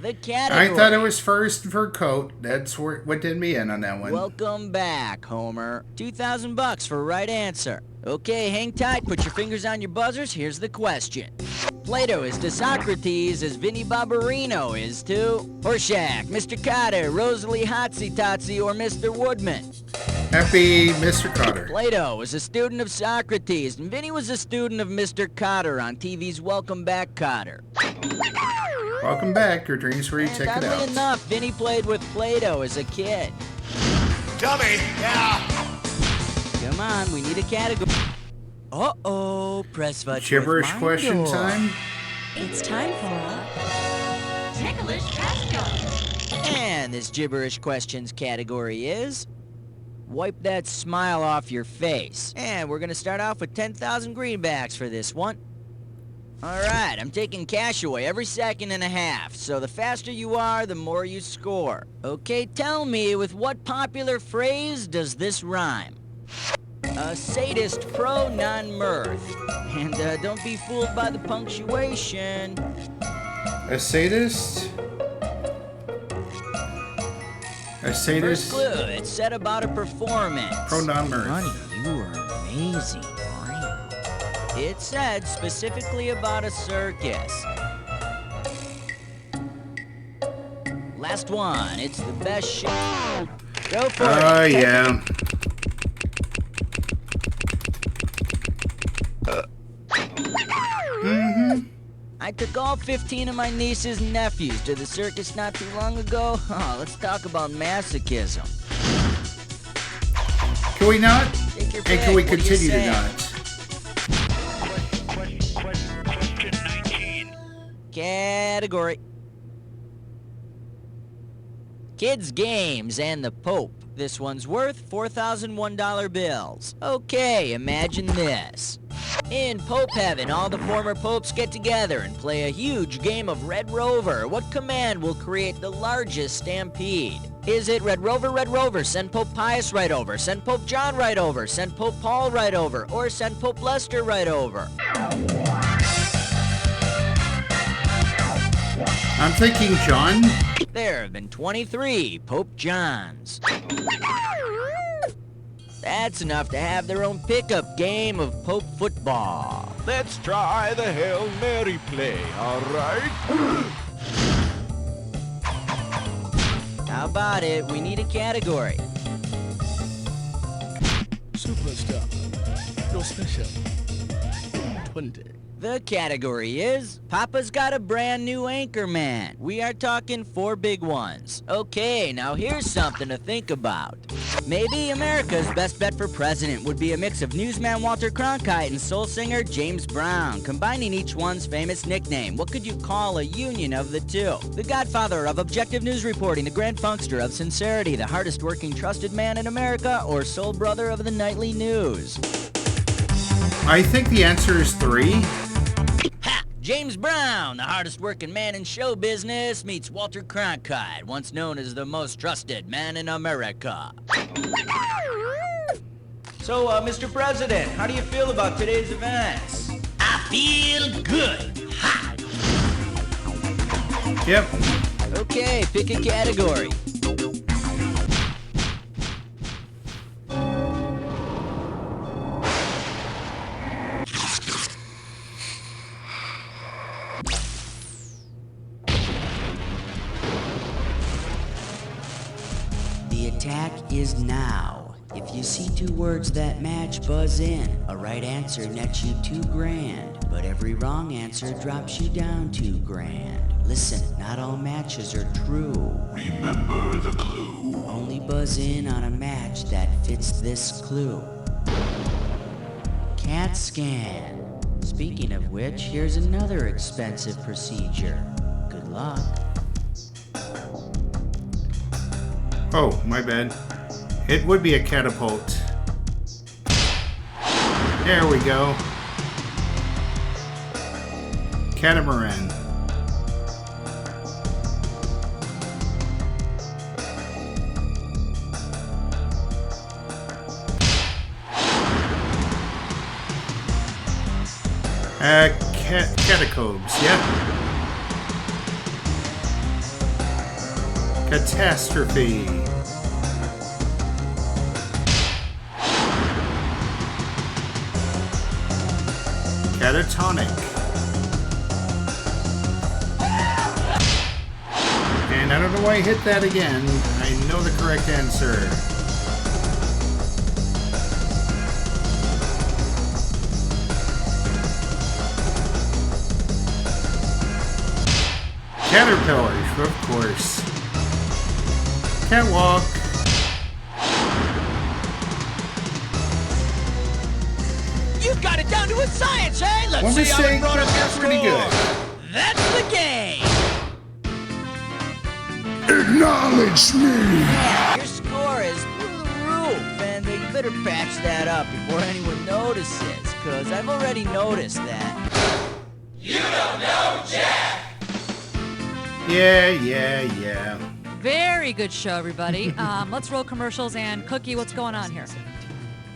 The category. I thought it was first for coat. That's what did me in on that one. Welcome back, Homer. $2,000 for right answer. Okay, hang tight, put your fingers on your buzzers. Here's the question. Plato is to Socrates as Vinnie Barbarino is to Horshack, Mr. Cotter, Rosalie Hotsy Totsy, or Mr. Woodman. Happy Mr. Cotter. Plato was a student of Socrates, and Vinnie was a student of Mr. Cotter on TV's Welcome Back, Cotter. Welcome back. Your dreams where you check it out. Oddly enough, Vinnie played with Plato as a kid. Dummy! Yeah! Come on, we need a category. Uh-oh, press fudge. Gibberish question time? It's time for a ticklish question. And this gibberish questions category is wipe that smile off your face. And we're gonna start off with 10,000 greenbacks for this one. Alright, I'm taking cash away every second and a half, so the faster you are, the more you score. Okay, tell me, with what popular phrase does this rhyme? A sadist pro non-mirth. And don't be fooled by the punctuation. A sadist? A sadist? First clue, it's said about a performance. Pro non-mirth. Honey, you are amazing. It said specifically about a circus. Last one, it's the best shit. Go for it. Oh, yeah. I took all 15 of my nieces and nephews to the circus not too long ago. Oh, let's talk about masochism. Can we not? Take your And can we pick. What do you continue to say? not? Category. Kids games and the Pope. This one's worth $4,001 bills. Okay, imagine this. In Pope Heaven, all the former popes get together and play a huge game of Red Rover. What command will create the largest stampede? Is it Red Rover, send Pope Pius right over, send Pope John right over, send Pope Paul right over, or send Pope Lester right over? I'm thinking John. There have been 23 Pope Johns. That's enough to have their own pickup game of Pope football. Let's try the Hail Mary play, all right? How about it? We need a category. Superstar. Your special. 20. The category is Papa's got a brand new anchorman. We are talking 4 big ones. Okay, now here's something to think about. Maybe America's best bet for president would be a mix of newsman Walter Cronkite and soul singer James Brown, combining each one's famous nickname. What could you call a union of the two? The godfather of objective news reporting, the grand funkster of sincerity, the hardest working trusted man in America, or soul brother of the nightly news? I think the answer is 3. Ha! James Brown, the hardest working man in show business, meets Walter Cronkite, once known as the most trusted man in America. So, Mr. President, how do you feel about today's events? I feel good. Ha! Yep. Okay, pick a category. The attack is now. If you see 2 words that match, buzz in. A right answer nets you $2,000, but every wrong answer drops you down $2,000. Listen, not all matches are true. Remember the clue. Only buzz in on a match that fits this clue. CAT scan. Speaking of which, here's another expensive procedure. Good luck. Oh, my bad. It would be a catapult. There we go. Catamaran. Catacombs, yeah. Catastrophe. Catatonic. And I don't know why I hit that again. I know the correct answer. Caterpillars, of course. Catwalk. You've got it down to a science, hey? Let's One see how mistake, it brought up your that's pretty score. good. That's the game. Acknowledge me! Yeah, your score is through the roof, and you better patch that up before anyone notices, because I've already noticed that. You don't know Jack! Yeah. Very good show, everybody. Let's roll commercials. And Cookie, what's going on here?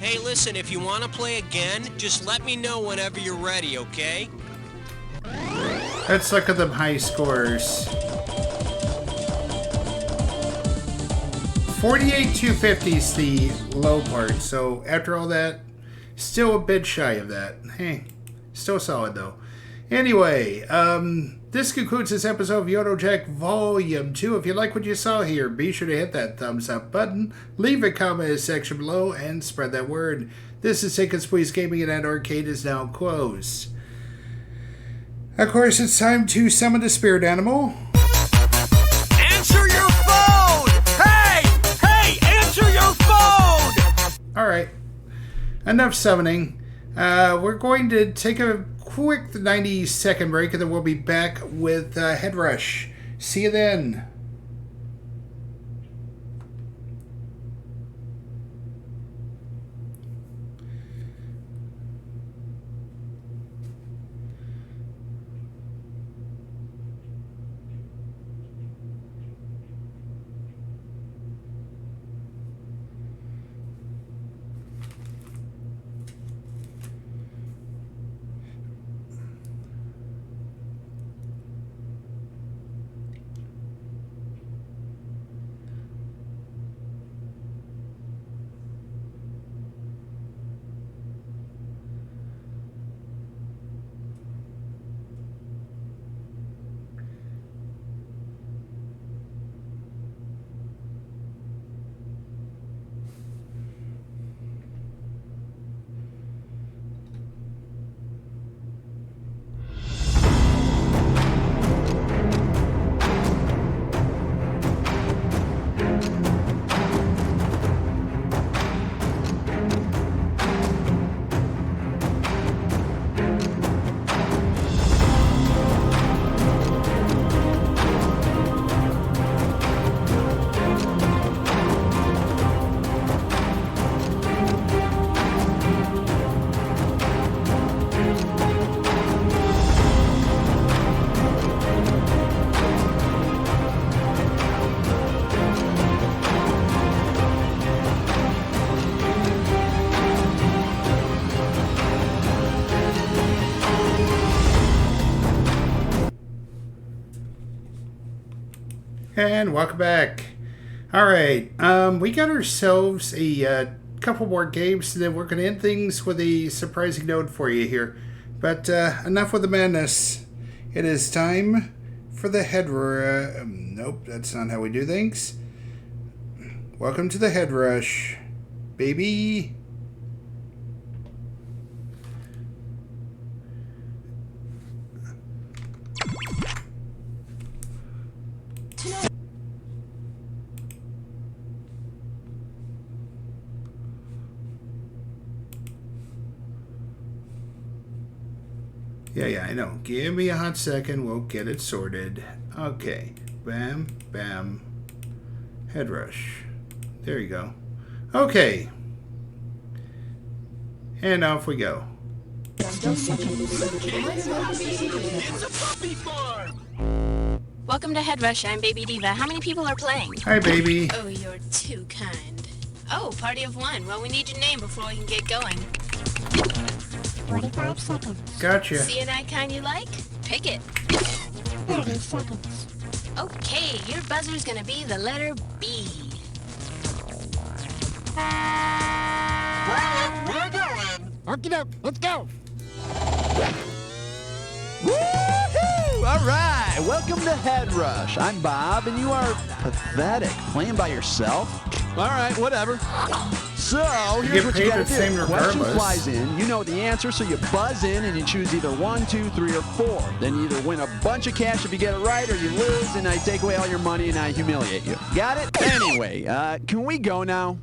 Hey, listen, if you want to play again, just let me know whenever you're ready, okay? Let's look at the high scores. 48,250 is the low part, so after all that, still a bit shy of that. Hey, still solid though. Anyway, this concludes this episode of VOD July Volume 2. If you like what you saw here, be sure to hit that thumbs up button, leave a comment in the section below, and spread that word. This is Tickets Please Gaming, and that arcade is now closed. Of course, it's time to summon the spirit animal. Answer your phone! Hey, answer your phone! Alright, enough summoning. We're going to take a quick 90-second break, and then we'll be back with Headrush. See you then. And welcome back. Alright, we got ourselves a couple more games, and then we're going to end things with a surprising note for you here. But enough with the madness. It is time for the Headrush. Nope, that's not how we do things. Welcome to the Headrush, baby. Yeah, I know. Give me a hot second. We'll get it sorted. Okay. Bam, bam. Headrush. There you go. Okay. And off we go. Welcome to Headrush. I'm Baby Diva. How many people are playing? Hi, baby. Oh, you're too kind. Oh, party of one. Well, we need your name before we can get going. 45 seconds. Gotcha. See an icon you like? Pick it. 30 seconds. Okay, your buzzer's gonna be the letter B. We're going. Okie doke, let's go. Woohoo! All right, welcome to Headrush. I'm Bob, and you are pathetic. Playing by yourself? All right, whatever. So, here's what you gotta do. Question flies in, you know the answer, so you buzz in and you choose either 1, 2, 3, or 4. Then you either win a bunch of cash if you get it right, or you lose and I take away all your money and I humiliate you. Got it? Anyway, can we go now?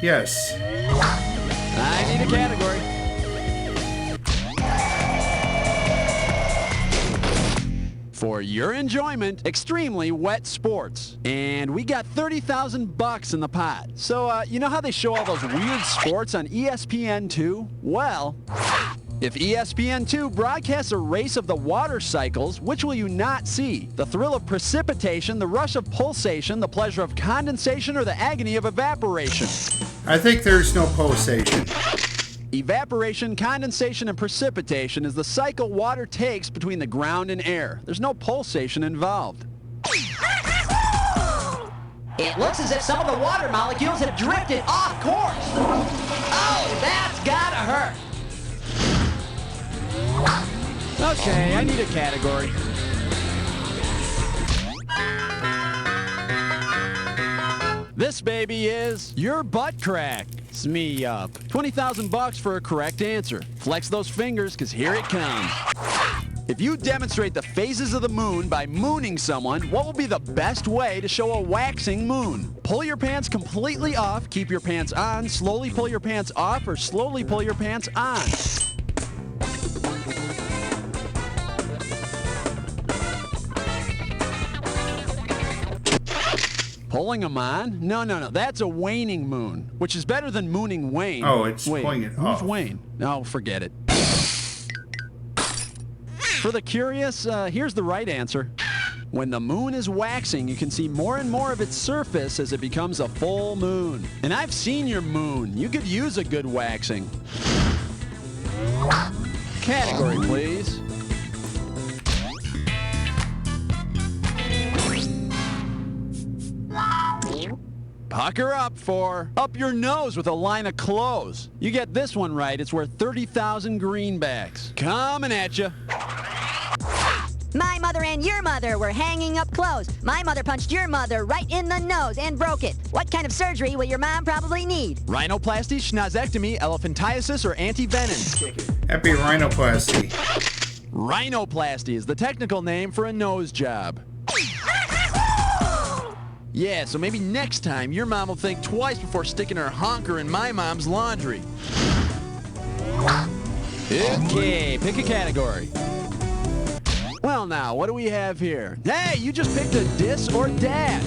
Yes. I need a category. For your enjoyment, extremely wet sports. And we got $30,000 in the pot. So, you know how they show all those weird sports on ESPN2? Well, if ESPN2 broadcasts a race of the water cycles, which will you not see? The thrill of precipitation, the rush of pulsation, the pleasure of condensation, or the agony of evaporation? I think there's no pulsation. Evaporation, condensation, and precipitation is the cycle water takes between the ground and air. There's no pulsation involved. It looks as if some of the water molecules have drifted off course. Oh, that's gotta hurt. Okay, I need a category. This baby is your butt crack. Me up. $20,000 for a correct answer. Flex those fingers, cause here it comes. If you demonstrate the phases of the moon by mooning someone, what will be the best way to show a waxing moon? Pull your pants completely off, keep your pants on, slowly pull your pants off, or slowly pull your pants on. Pulling them on? No. That's a waning moon, which is better than mooning Wayne. Oh, it's Wait, pulling it who's off. Wayne? No, forget it. For the curious, here's the right answer. When the moon is waxing, you can see more and more of its surface as it becomes a full moon. And I've seen your moon. You could use a good waxing. Category, please. Pucker up for up your nose with a line of clothes. You get this one right, it's worth 30,000 greenbacks. Coming at you. My mother and your mother were hanging up clothes. My mother punched your mother right in the nose and broke it. What kind of surgery will your mom probably need? Rhinoplasty, schnozectomy, elephantiasis, or anti-venom? Epirhinoplasty. Rhinoplasty is the technical name for a nose job. Yeah, so maybe next time your mom will think twice before sticking her honker in my mom's laundry. Okay, pick a category. Well now, what do we have here? Hey, you just picked a dis or dat.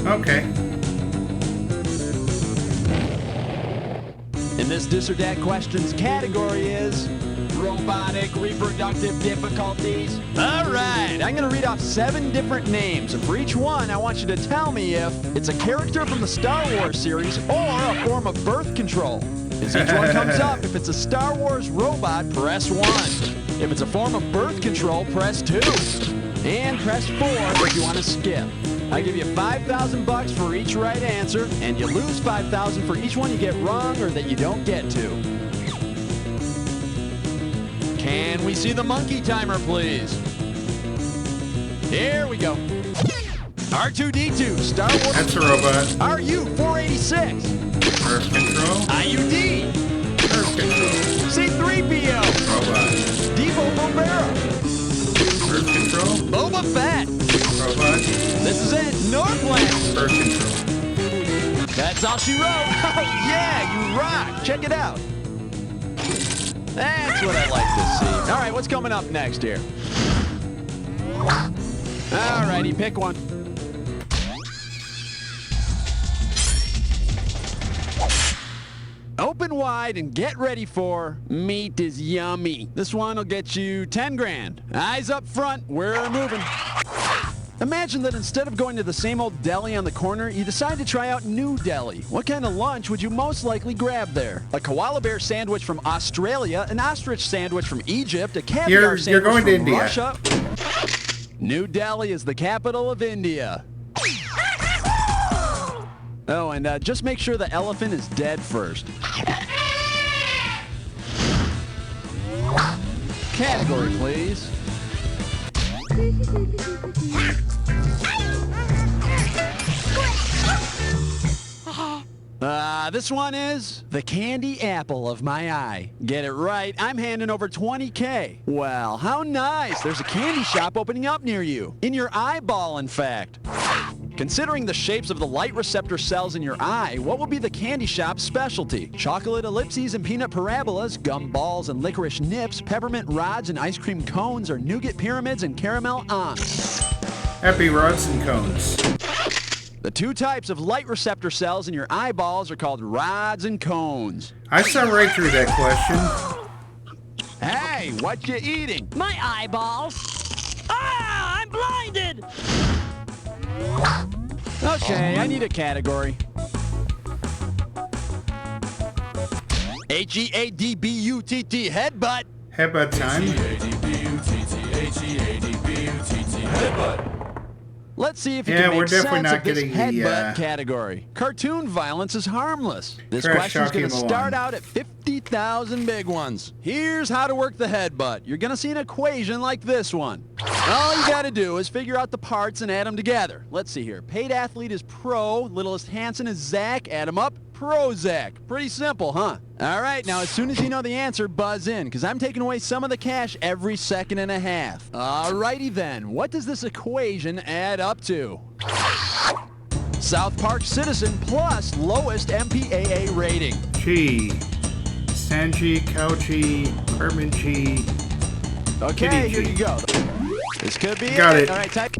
Okay. And this dis or dat questions category is robotic reproductive difficulties. All right, I'm going to read off 7 different names, and for each one, I want you to tell me if it's a character from the Star Wars series or a form of birth control. As each one comes up, if it's a Star Wars robot, press 1. If it's a form of birth control, press 2. And press 4 if you want to skip. I give you $5,000 for each right answer, and you lose $5,000 for each one you get wrong or that you don't get to. Can we see the monkey timer, please? Here we go. R2-D2, Star Wars. That's a robot. RU-486. Earth control. IUD. Earth control. C-3PO. Robot. Devo Barbera. Earth control. Boba Fett. Robot. This is it. Northland. Earth control. That's all she wrote. Oh, yeah, you rock. Check it out. That's what I like to see. All right, what's coming up next here? All righty, pick one. Open wide and get ready for meat is yummy. This one will get you 10 grand. Eyes up front, we're moving. Imagine that instead of going to the same old deli on the corner, you decide to try out New Delhi. What kind of lunch would you most likely grab there? A koala bear sandwich from Australia, an ostrich sandwich from Egypt, a caviar sandwich going from to India. Russia. New Delhi is the capital of India. Oh, and just make sure the elephant is dead first. Category, please. This one is the candy apple of my eye. Get it right, I'm handing over $20K. Well, how nice. There's a candy shop opening up near you. In your eyeball, in fact. Considering the shapes of the light receptor cells in your eye, what will be the candy shop's specialty? Chocolate ellipses and peanut parabolas, gum balls and licorice nips, peppermint rods and ice cream cones, or nougat pyramids and caramel almonds? Happy rods and cones. The two types of light receptor cells in your eyeballs are called rods and cones. I saw right through that question. Hey, what you eating? My eyeballs. Ah, I'm blinded. Okay, I need a category. H-E-A-D-B-U-T-T, headbutt. Headbutt time. Headbutt. Let's see if you Yeah, can we're make definitely sense not of this getting the, headbutt category. Cartoon violence is harmless. This Trash question's going to talking start along. out at 50,000 big ones. Here's how to work the headbutt. You're going to see an equation like this one. All you got to do is figure out the parts and add them together. Let's see here. Paid athlete is Pro. Littlest Hanson is Zach. Add them up. Prozac. Pretty simple, huh? All right, now as soon as you know the answer, buzz in, because I'm taking away some of the cash every second and a half. All righty then. What does this equation add up to? South Park Citizen plus lowest MPAA rating. G. Sanji, Kauji, Herman G. Okay, Kitty here G. you go. This could be Got it. All right, type.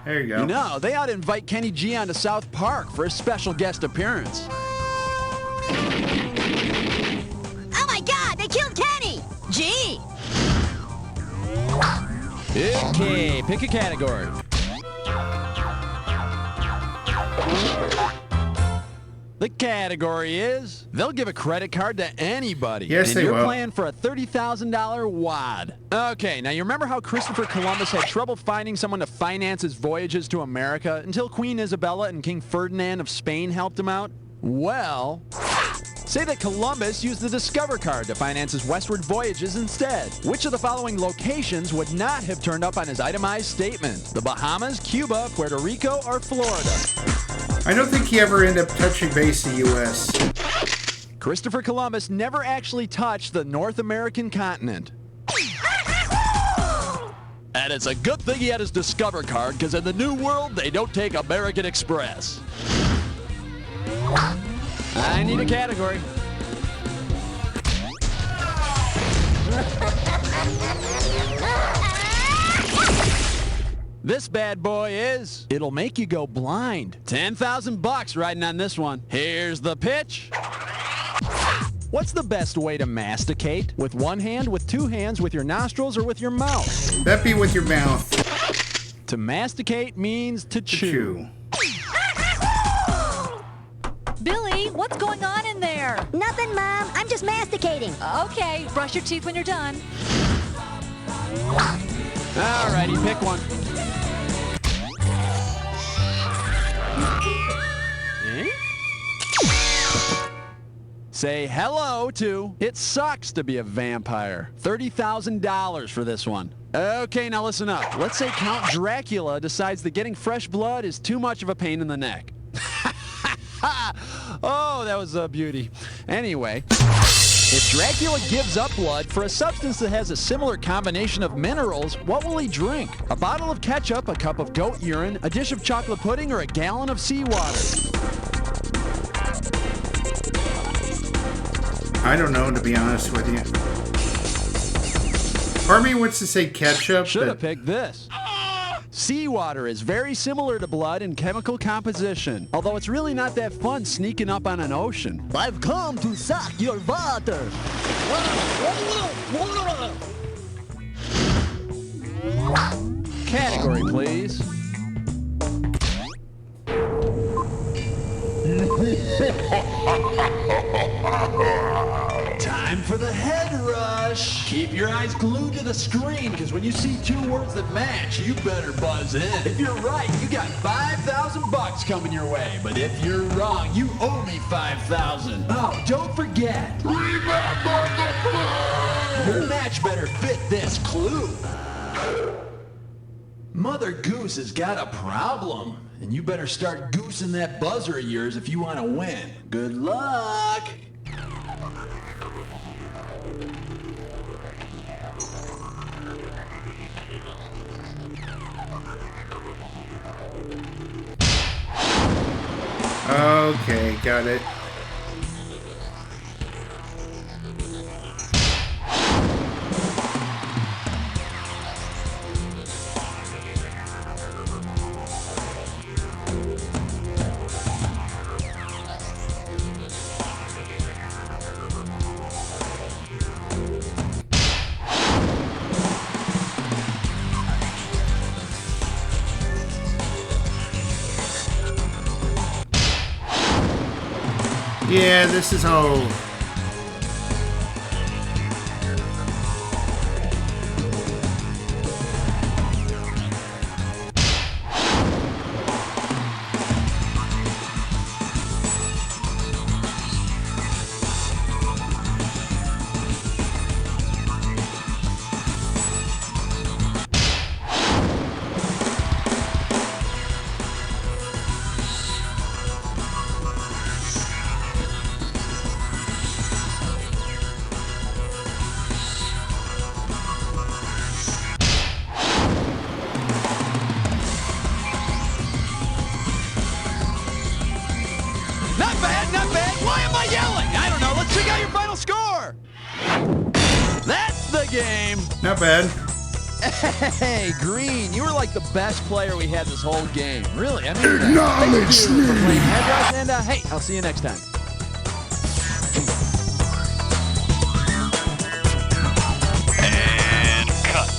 There you go. You know, they ought to invite Kenny G onto South Park for a special guest appearance. Oh my God, they killed Kenny! Gee! Okay, pick a category. The category is, they'll give a credit card to anybody. Yes, and they you're will. playing for a $30,000 wad. Okay, now you remember how Christopher Columbus had trouble finding someone to finance his voyages to America until Queen Isabella and King Ferdinand of Spain helped him out? Well, say that Columbus used the Discover card to finance his westward voyages instead. Which of the following locations would not have turned up on his itemized statement? The Bahamas, Cuba, Puerto Rico, or Florida? I don't think he ever ended up touching base the U.S. Christopher Columbus never actually touched the North American continent. And it's a good thing he had his Discover card, because in the New World, they don't take American Express. I need a category. This bad boy is, it'll make you go blind. 10,000 bucks riding on this one. Here's the pitch. What's the best way to masticate? With one hand, with two hands, with your nostrils, or with your mouth? That be with your mouth. To masticate means to chew. Billy, what's going on in there? Nothing, Mom. I'm just masticating. Okay, brush your teeth when you're done. Alrighty, pick one. Say hello to It Sucks to Be a Vampire. $30,000 for this one. Okay, now listen up. Let's say Count Dracula decides that getting fresh blood is too much of a pain in the neck. Oh, that was a beauty. Anyway, if Dracula gives up blood for a substance that has a similar combination of minerals, what will he drink? A bottle of ketchup, a cup of goat urine, a dish of chocolate pudding, or a gallon of seawater? I don't know, to be honest with you. Part of me wants to say ketchup. Should have picked this. Seawater is very similar to blood in chemical composition, although it's really not that fun sneaking up on an ocean. I've come to suck your water. Category, please. Time for the head rush. Keep your eyes glued to the screen, because when you see two words that match, you better buzz in. If you're right, you got $5,000 coming your way. But if you're wrong, you owe me $5,000. Oh, don't forget. Your match better fit this clue. Mother Goose has got a problem, and you better start goosing that buzzer of yours if you want to win. Good luck! Okay, got it. Yeah, this is all... Not bad. Hey, Green, you were like the best player we had this whole game. Really, I mean, Acknowledge me. for playing Headrush, and hey, I'll see you next time. And cut.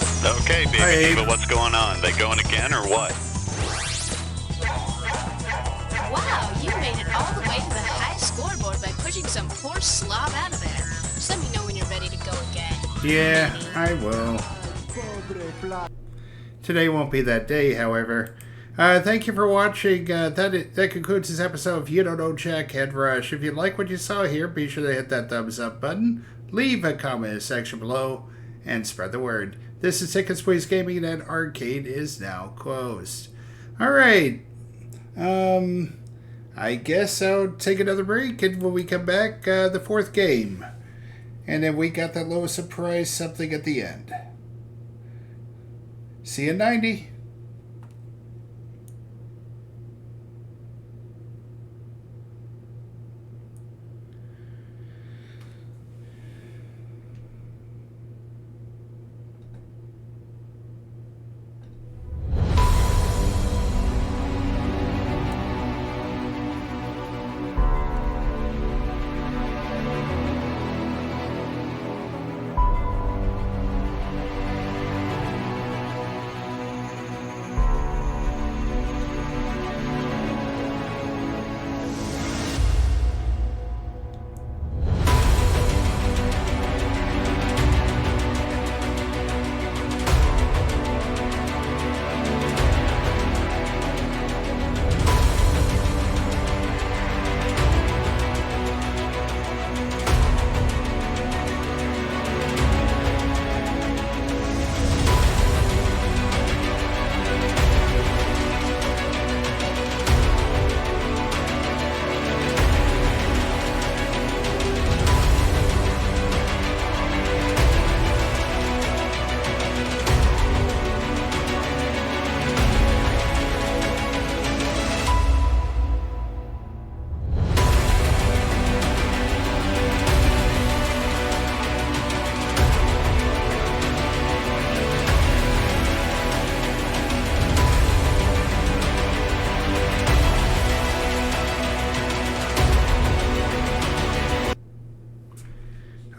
Okay, baby, Hey. but what's going on? They going again or what? Wow, you made it all the way to the high scoreboard by pushing some poor slob out of there. Just let me know when you're ready to go again. Yeah, I will. Today won't be that day, however. Thank you for watching. That concludes this episode of You Don't Know Jack Headrush. If you like what you saw here, be sure to hit that thumbs up button, leave a comment in the section below, and spread the word. This is Tickets Please Gaming, and Arcade is now closed. Alright. I guess I'll take another break, and when we come back, the fourth game. And then we got that little surprise something at the end. See you in 90.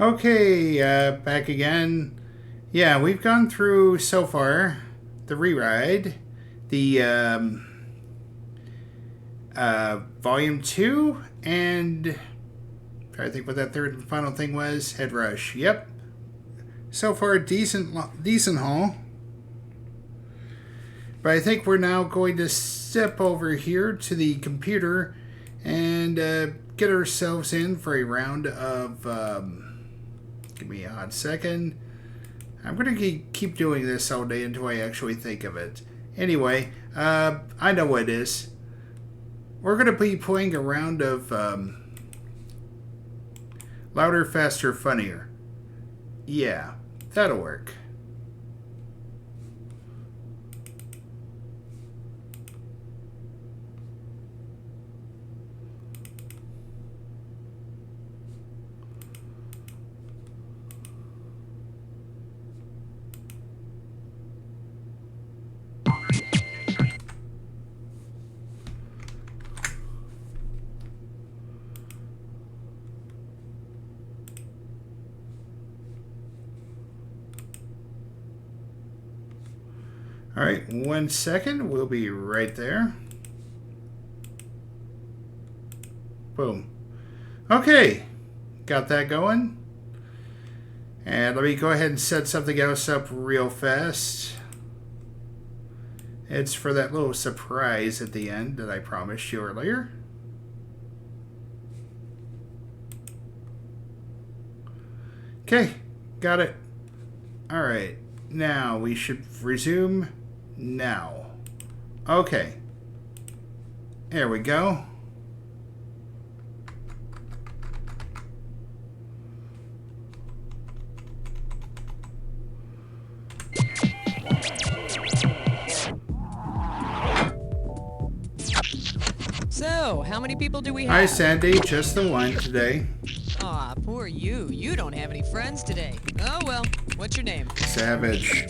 Okay, back again. Yeah, we've gone through so far the reride, the volume 2, and I think what that third and final thing was, Headrush. Yep. So far, decent haul. But I think we're now going to step over here to the computer and get ourselves in for a round of. Give me a hot second. I'm going to keep doing this all day until I actually think of it. Anyway, I know what it is. We're going to be playing a round of Louder, Faster, Funnier. Yeah, that'll work. All right, 1 second. We'll be right there. Boom. Okay, got that going. And let me go ahead and set something else up real fast. It's for that little surprise at the end that I promised you earlier. Okay, got it. All right, now we should resume now. Okay, there we go. So, how many people do we have? Hi, Sandy. Just the one today. Aw, poor you. You don't have any friends today. Oh well. What's your name? Savage.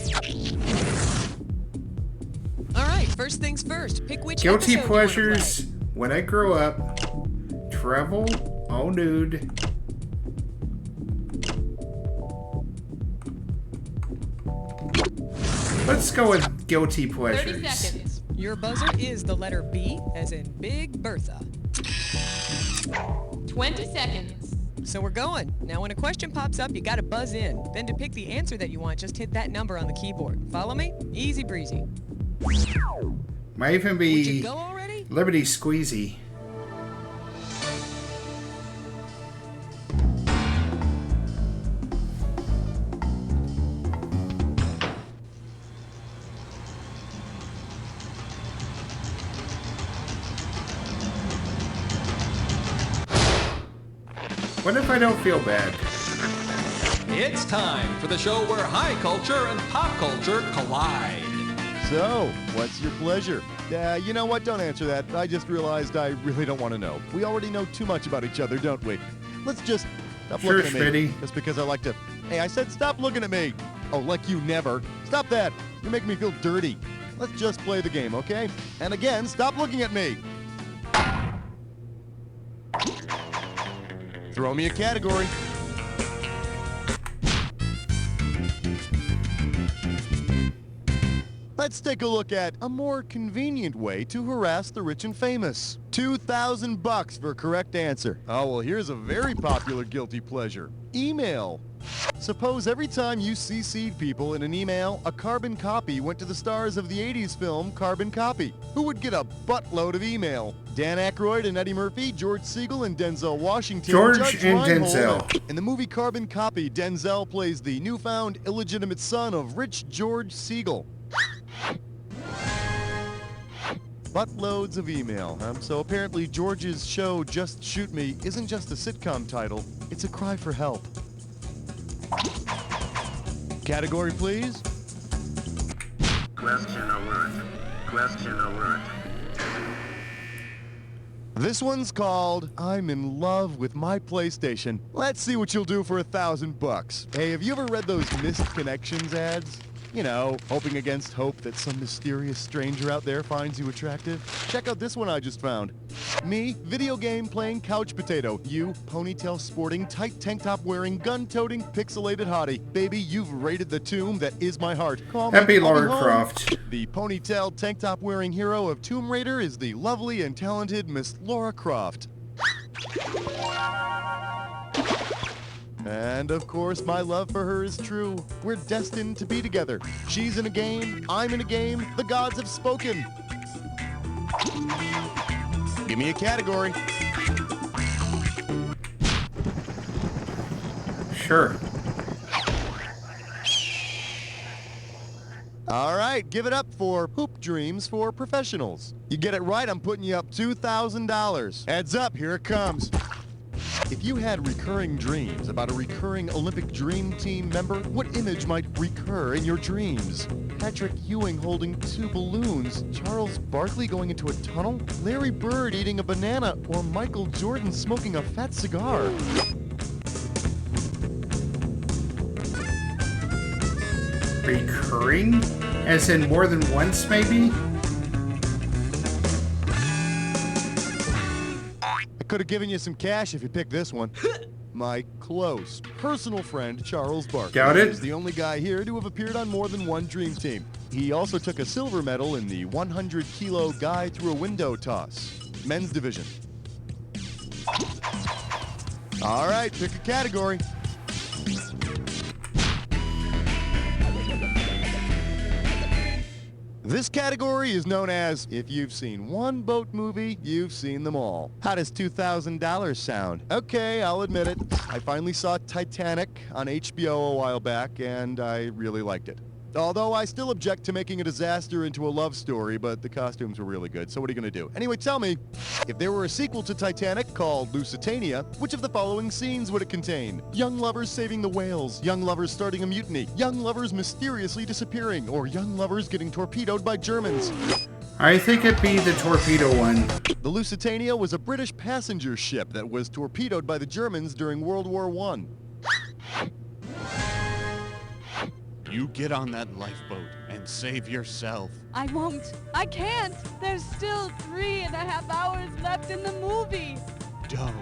Alright, first things first. Pick which Guilty episode pleasures when I grow up. Travel, all nude. Let's go with guilty pleasures. 30 seconds. Your buzzer is the letter B, as in Big Bertha. 20 seconds. So we're going. Now when a question pops up, you gotta buzz in. Then to pick the answer that you want, just hit that number on the keyboard. Follow me? Easy breezy. Might even be Liberty Squeezy. What if I don't feel bad? It's time for the show where high culture and pop culture collide. So, what's your pleasure? You know what? Don't answer that. I just realized I really don't want to know. We already know too much about each other, don't we? Let's just stop looking at me. Schmitty. Just because I like to... Hey, I said stop looking at me. Oh, like you never. Stop that. You make me feel dirty. Let's just play the game, okay? And again, stop looking at me. Throw me a category. Let's take a look at a more convenient way to harass the rich and famous. $2,000 for a correct answer. Oh, well, here's a very popular guilty pleasure. Email. Suppose every time you CC'd people in an email, a carbon copy went to the stars of the 80s film Carbon Copy. Who would get a buttload of email? Dan Aykroyd and Eddie Murphy, George Segal and Denzel Washington. George Judge and Reinhold. Denzel. In the movie Carbon Copy, Denzel plays the newfound illegitimate son of rich George Segal. Buttloads of email, huh? So apparently George's show, Just Shoot Me, isn't just a sitcom title, it's a cry for help. Category, please. Question alert. Question alert. This one's called I'm in Love with My PlayStation. Let's see what you'll do for $1,000. Hey, have you ever read those missed connections ads? You know, hoping against hope that some mysterious stranger out there finds you attractive. Check out this one I just found. Me, video game playing couch potato. You, ponytail sporting, tight tank top wearing, gun toting, pixelated hottie. Baby, you've raided the tomb that is my heart. Call me, Happy I'll be Lara home. Croft. The ponytail tank top wearing hero of Tomb Raider is the lovely and talented Miss Lara Croft. And of course, my love for her is true. We're destined to be together. She's in a game, I'm in a game, the gods have spoken. Give me a category. Sure. All right, give it up for Hoop Dreams for Professionals. You get it right, I'm putting you up $2,000. Heads up, here it comes. If you had recurring dreams about a recurring Olympic Dream Team member, what image might recur in your dreams? Patrick Ewing holding 2 balloons, Charles Barkley going into a tunnel, Larry Bird eating a banana, or Michael Jordan smoking a fat cigar? Recurring? As in more than once, maybe? I could have given you some cash if you picked this one. My close, personal friend, Charles Barkley, Doubt it. is the only guy here to have appeared on more than one Dream Team. He also took a silver medal in the 100-kilo guy through a window toss, men's division. All right, pick a category. This category is known as, if you've seen one boat movie, you've seen them all. How does $2,000 sound? Okay, I'll admit it. I finally saw Titanic on HBO a while back, and I really liked it. Although I still object to making a disaster into a love story, but the costumes were really good, so what are you going to do? Anyway, tell me, if there were a sequel to Titanic called Lusitania, which of the following scenes would it contain? Young lovers saving the whales, young lovers starting a mutiny, young lovers mysteriously disappearing, or young lovers getting torpedoed by Germans? I think it'd be the torpedo one. The Lusitania was a British passenger ship that was torpedoed by the Germans during World War I. You get on that lifeboat and save yourself. I won't. I can't. There's still 3.5 hours left in the movie. Don't.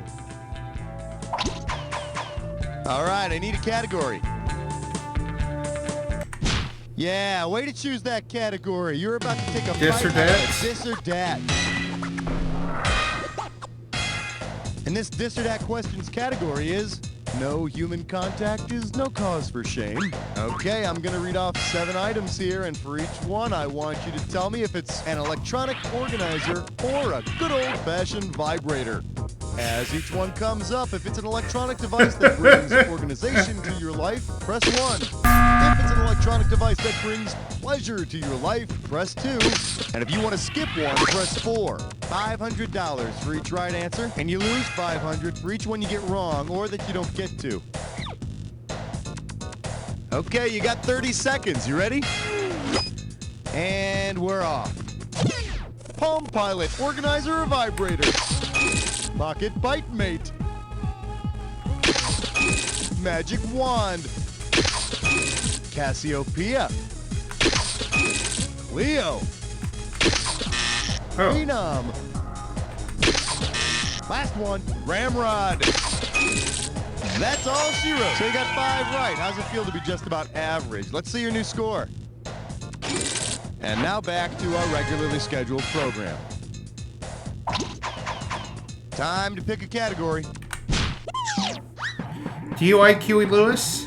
All right, I need a category. Yeah, way to choose that category. You're about to take a This fight or that? out of this or that. And this or that questions category is no human contact is no cause for shame. Okay, I'm gonna read off 7 items here, and for each one, I want you to tell me if it's an electronic organizer or a good old-fashioned vibrator. As each one comes up, if it's an electronic device that brings organization to your life, press 1. If it's an electronic device that brings pleasure to your life, press 2. And if you want to skip one, press 4. $500 for each right answer, and you lose $500 for each one you get wrong or that you don't get to. Okay, you got 30 seconds. You ready? And we're off. Palm Pilot, organizer or vibrator? Pocket Bite Mate. Magic Wand. Cassiopeia. Cleo. Phenom. Last one, Ramrod. That's all she wrote. So you got 5 right. How's it feel to be just about average? Let's see your new score. And now back to our regularly scheduled program. Time to pick a category. Do you like Huey Lewis?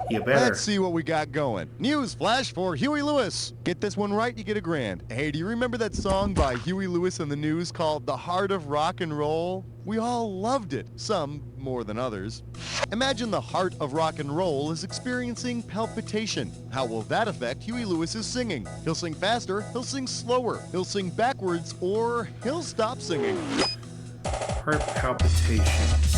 You better. Let's see what we got going. News flash for Huey Lewis. Get this one right, you get $1,000. Hey, do you remember that song by Huey Lewis and the News called The Heart of Rock and Roll? We all loved it, some more than others. Imagine the heart of rock and roll is experiencing palpitation. How will that affect Huey Lewis's singing? He'll sing faster, he'll sing slower, he'll sing backwards, or he'll stop singing. Heart palpitations.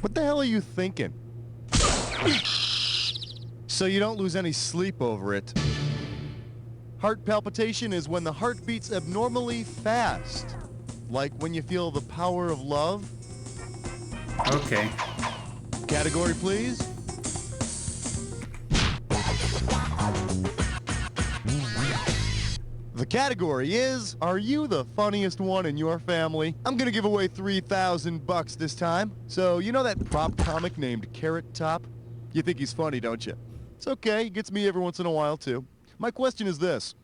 What the hell are you thinking? So you don't lose any sleep over it. Heart palpitation is when the heart beats abnormally fast. Like when you feel the power of love. Okay. Category, please. The category is, are you the funniest one in your family? I'm gonna give away $3,000 this time. So, you know that prop comic named Carrot Top? You think he's funny, don't you? It's okay, he gets me every once in a while, too. My question is this.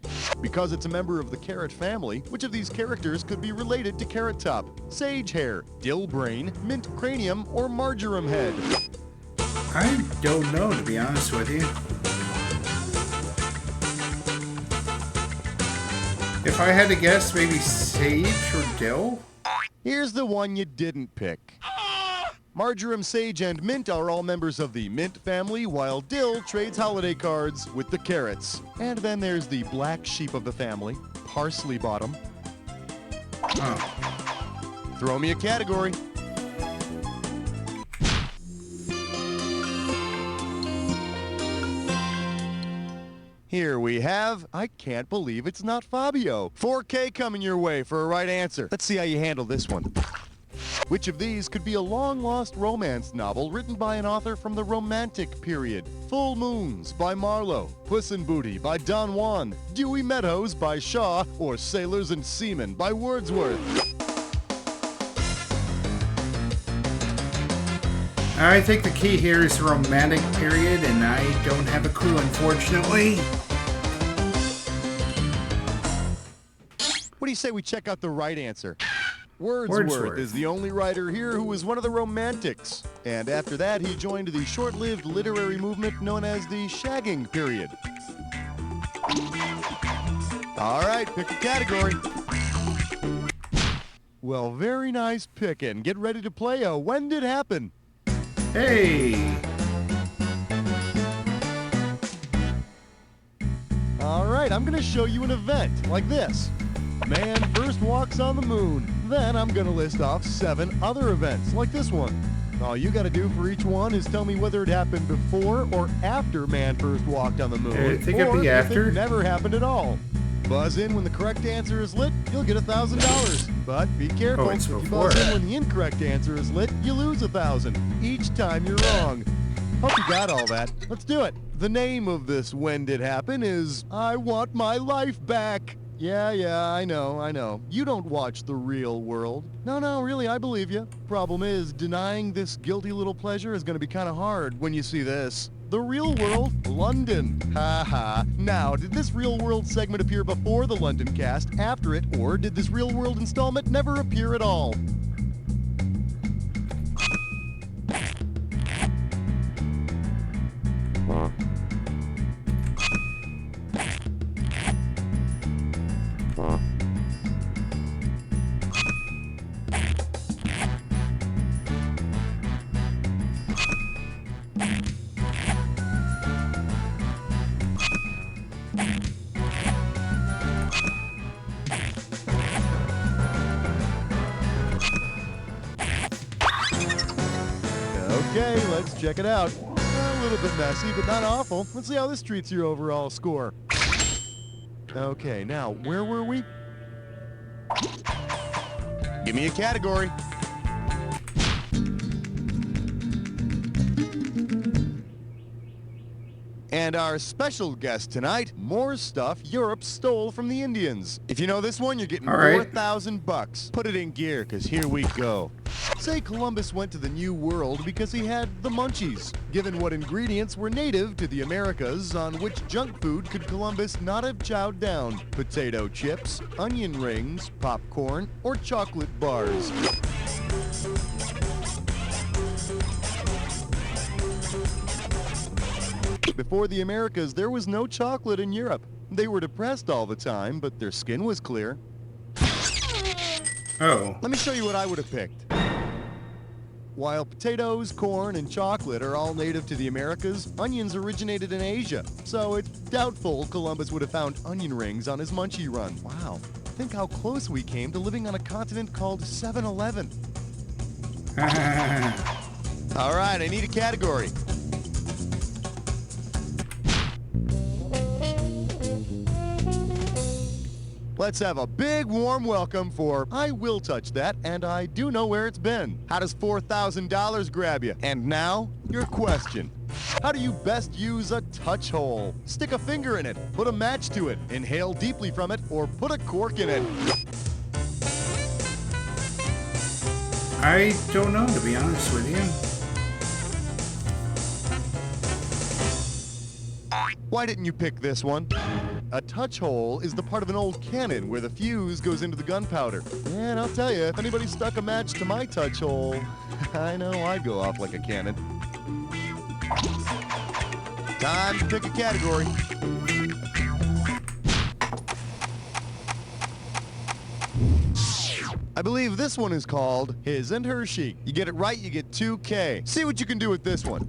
Because it's a member of the Carrot family, which of these characters could be related to Carrot Top? Sage Hair, Dill Brain, Mint Cranium, or Marjoram Head? I don't know, to be honest with you. If I had to guess, maybe Sage or Dill? Here's the one you didn't pick. Marjoram, Sage, and Mint are all members of the Mint family, while Dill trades holiday cards with the Carrots. And then there's the black sheep of the family, Parsley Bottom. Oh. Throw me a category. Here we have, I can't believe it's not Fabio. 4K coming your way for a right answer. Let's see how you handle this one. Which of these could be a long-lost romance novel written by an author from the Romantic period? Full Moons by Marlowe, Puss in Booty by Don Juan, Dewey Meadows by Shaw, or Sailors and Seamen by Wordsworth? I think the key here is the Romantic period, and I don't have a clue, unfortunately. What do you say we check out the right answer? Wordsworth is the only writer here who was one of the Romantics. And after that, he joined the short-lived literary movement known as the Shagging period. All right, pick a category. Well, very nice picking. Get ready to play a When Did Happen? Hey! All right, I'm gonna show you an event like this. Man first walks on the moon. Then I'm gonna list off 7 other events like this one. All you gotta do for each one is tell me whether it happened before or after man first walked on the moon. I think or it'd be after. if it never happened at all. Buzz in when the correct answer is lit, you'll get $1,000. But be careful, Oh, it's if you before. buzz in when the incorrect answer is lit, you lose 1,000 each time you're wrong. Hope you got all that. Let's do it. The name of this When Did Happen is I Want My Life Back. Yeah, I know. You don't watch the real world. No, really, I believe you. Problem is, denying this guilty little pleasure is going to be kind of hard when you see this. The real world, London. Ha. Now, did this real world segment appear before the London cast, after it, or did this real world installment never appear at all? Okay, let's check it out. A little bit messy, but not awful. Let's see how this treats your overall score. Okay, now, where were we? Give me a category. And our special guest tonight, more stuff Europe stole from the Indians. If you know this one, you're getting All right. $4,000. Put it in gear, because here we go. Say Columbus went to the New World because he had the munchies. Given what ingredients were native to the Americas, on which junk food could Columbus not have chowed down? Potato chips, onion rings, popcorn, or chocolate bars? Before the Americas, there was no chocolate in Europe. They were depressed all the time, but their skin was clear. Oh. Let me show you what I would have picked. While potatoes, corn, and chocolate are all native to the Americas, onions originated in Asia. So it's doubtful Columbus would have found onion rings on his munchie run. Wow. Think how close we came to living on a continent called 7-Eleven. All right, I need a category. Let's have a big warm welcome for I Will Touch That, and I Do Know Where It's Been. How does $4,000 grab you? And now, your question. How do you best use a touch hole? Stick a finger in it, put a match to it, inhale deeply from it, or put a cork in it. I don't know, to be honest with you. Why didn't you pick this one? A touch hole is the part of an old cannon where the fuse goes into the gunpowder. And I'll tell you, if anybody stuck a match to my touch hole, I know I'd go off like a cannon. Time to pick a category. I believe this one is called His and Her Chic. You get it right, you get 2K. See what you can do with this one.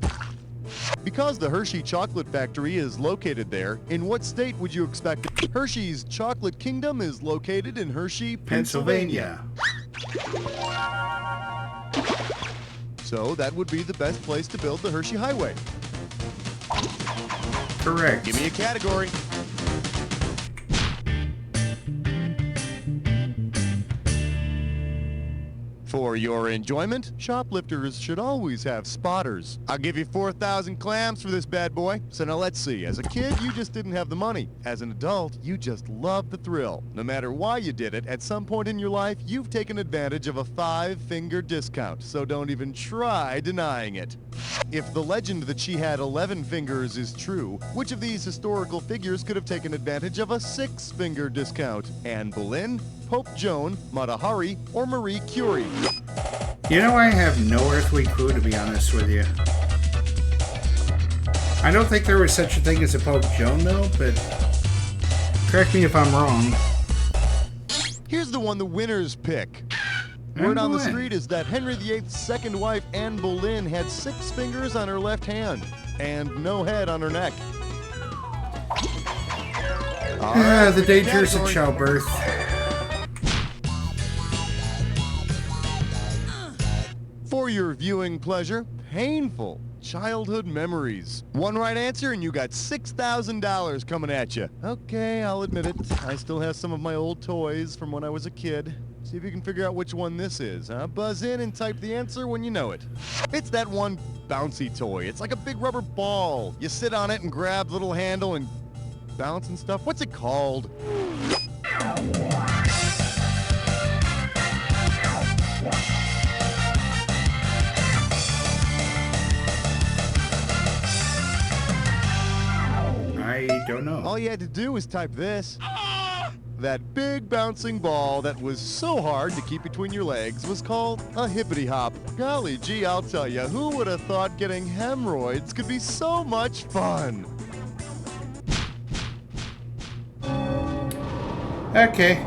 Because the Hershey Chocolate Factory is located there, in what state would you expect it? Hershey's Chocolate Kingdom is located in Hershey, Pennsylvania. So that would be the best place to build the Hershey Highway. Correct. Give me a category. For your enjoyment, shoplifters should always have spotters. I'll give you 4,000 clams for this bad boy. So now let's see. As a kid, you just didn't have the money. As an adult, you just loved the thrill. No matter why you did it, at some point in your life, you've taken advantage of a 5-finger discount. So don't even try denying it. If the legend that she had 11 fingers is true, which of these historical figures could have taken advantage of a 6-finger discount? Anne Boleyn, Pope Joan, Mata Hari, or Marie Curie? You know, I have no earthly clue, to be honest with you. I don't think there was such a thing as a Pope Joan, though, but correct me if I'm wrong. Here's the one the winners pick. Word on the street is that Henry VIII's second wife, Anne Boleyn, had 6 fingers on her left hand and no head on her neck. The dangers of childbirth. For your viewing pleasure, painful childhood memories. One right answer and you got $6,000 coming at you. Okay, I'll admit it. I still have some of my old toys from when I was a kid. See if you can figure out which one this is, huh? Buzz in and type the answer when you know it. It's that one bouncy toy. It's like a big rubber ball. You sit on it and grab the little handle and bounce and stuff. What's it called? I don't know. All you had to do was type this. That big bouncing ball that was so hard to keep between your legs was called a hippity hop. Golly gee, I'll tell you, who would have thought getting hemorrhoids could be so much fun? Okay.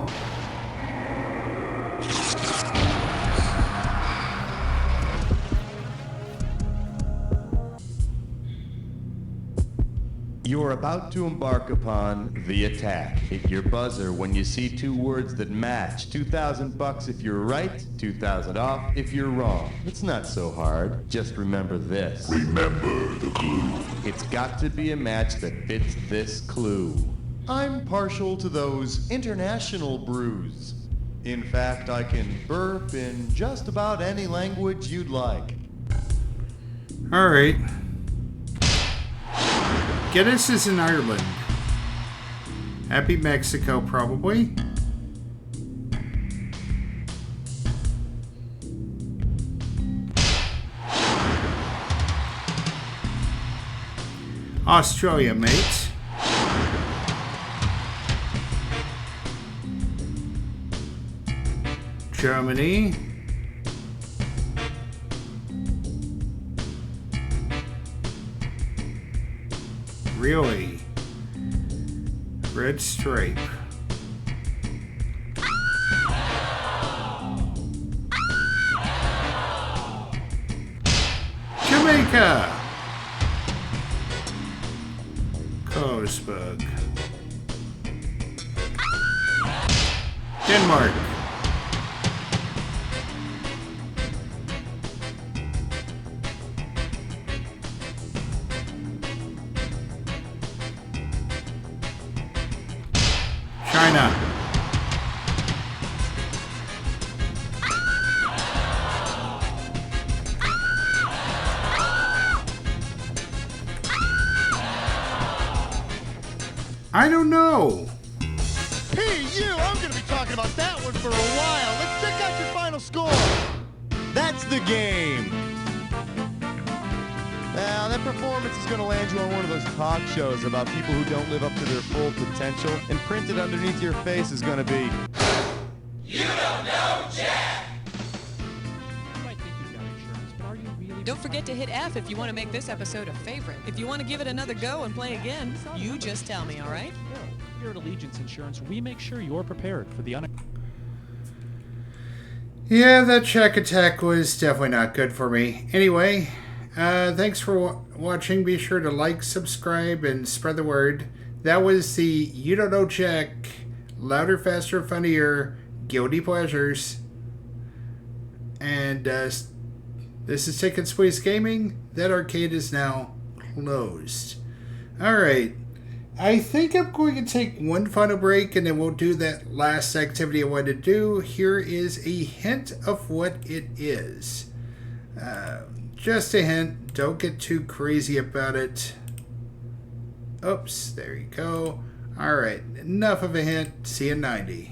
You're about to embark upon the attack. Hit your buzzer when you see 2 words that match. $2,000 if you're right, 2,000 off if you're wrong. It's not so hard. Just remember this. Remember the clue. It's got to be a match that fits this clue. I'm partial to those international brews. In fact, I can burp in just about any language you'd like. All right. Guinness is in Ireland. Happy Mexico, probably. Australia, mate. Germany. Really? Red stripe. Jamaica. Korsberg. Denmark. China. I don't know. Hey, you! I'm gonna be talking about that one for a while. Let's check out your final score. That's the game. Now, that performance is gonna land you on one of those talk shows about people who don't live up to their full potential, and printed underneath your face is gonna be... You don't know Jack! Don't forget to hit F if you want to make this episode a favorite. If you want to give it another go and play again, you just tell me, all right? Here at Allegiance Insurance, we make sure you're prepared for the Yeah, that check attack was definitely not good for me. Anyway, thanks for watching. Be sure to like, subscribe, and spread the word. That was the You Don't Know Jack, Louder, Faster, Funnier, Guilty Pleasures. And this is Ticket Squeeze Gaming. That arcade is now closed. Alright. I think I'm going to take one final break and then we'll do that last activity I wanted to do. Here is a hint of what it is. Just a hint. Don't get too crazy about it. Oops, there you go. Alright, enough of a hint. See you in 90.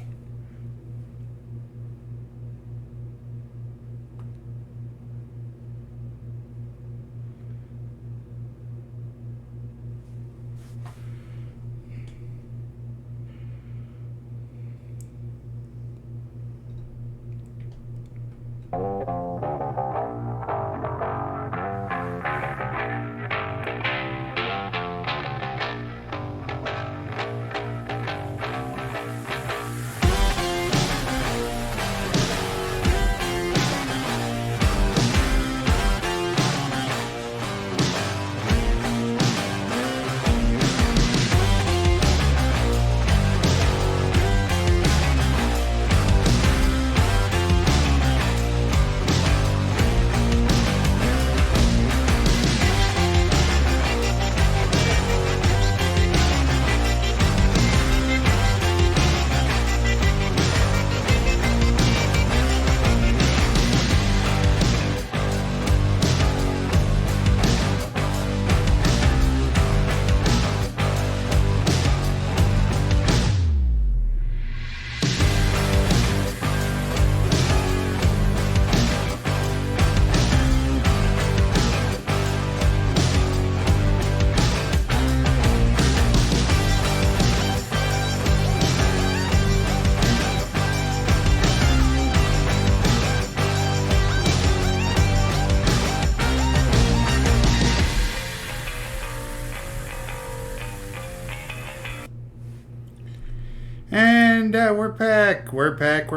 And we're back. We're back.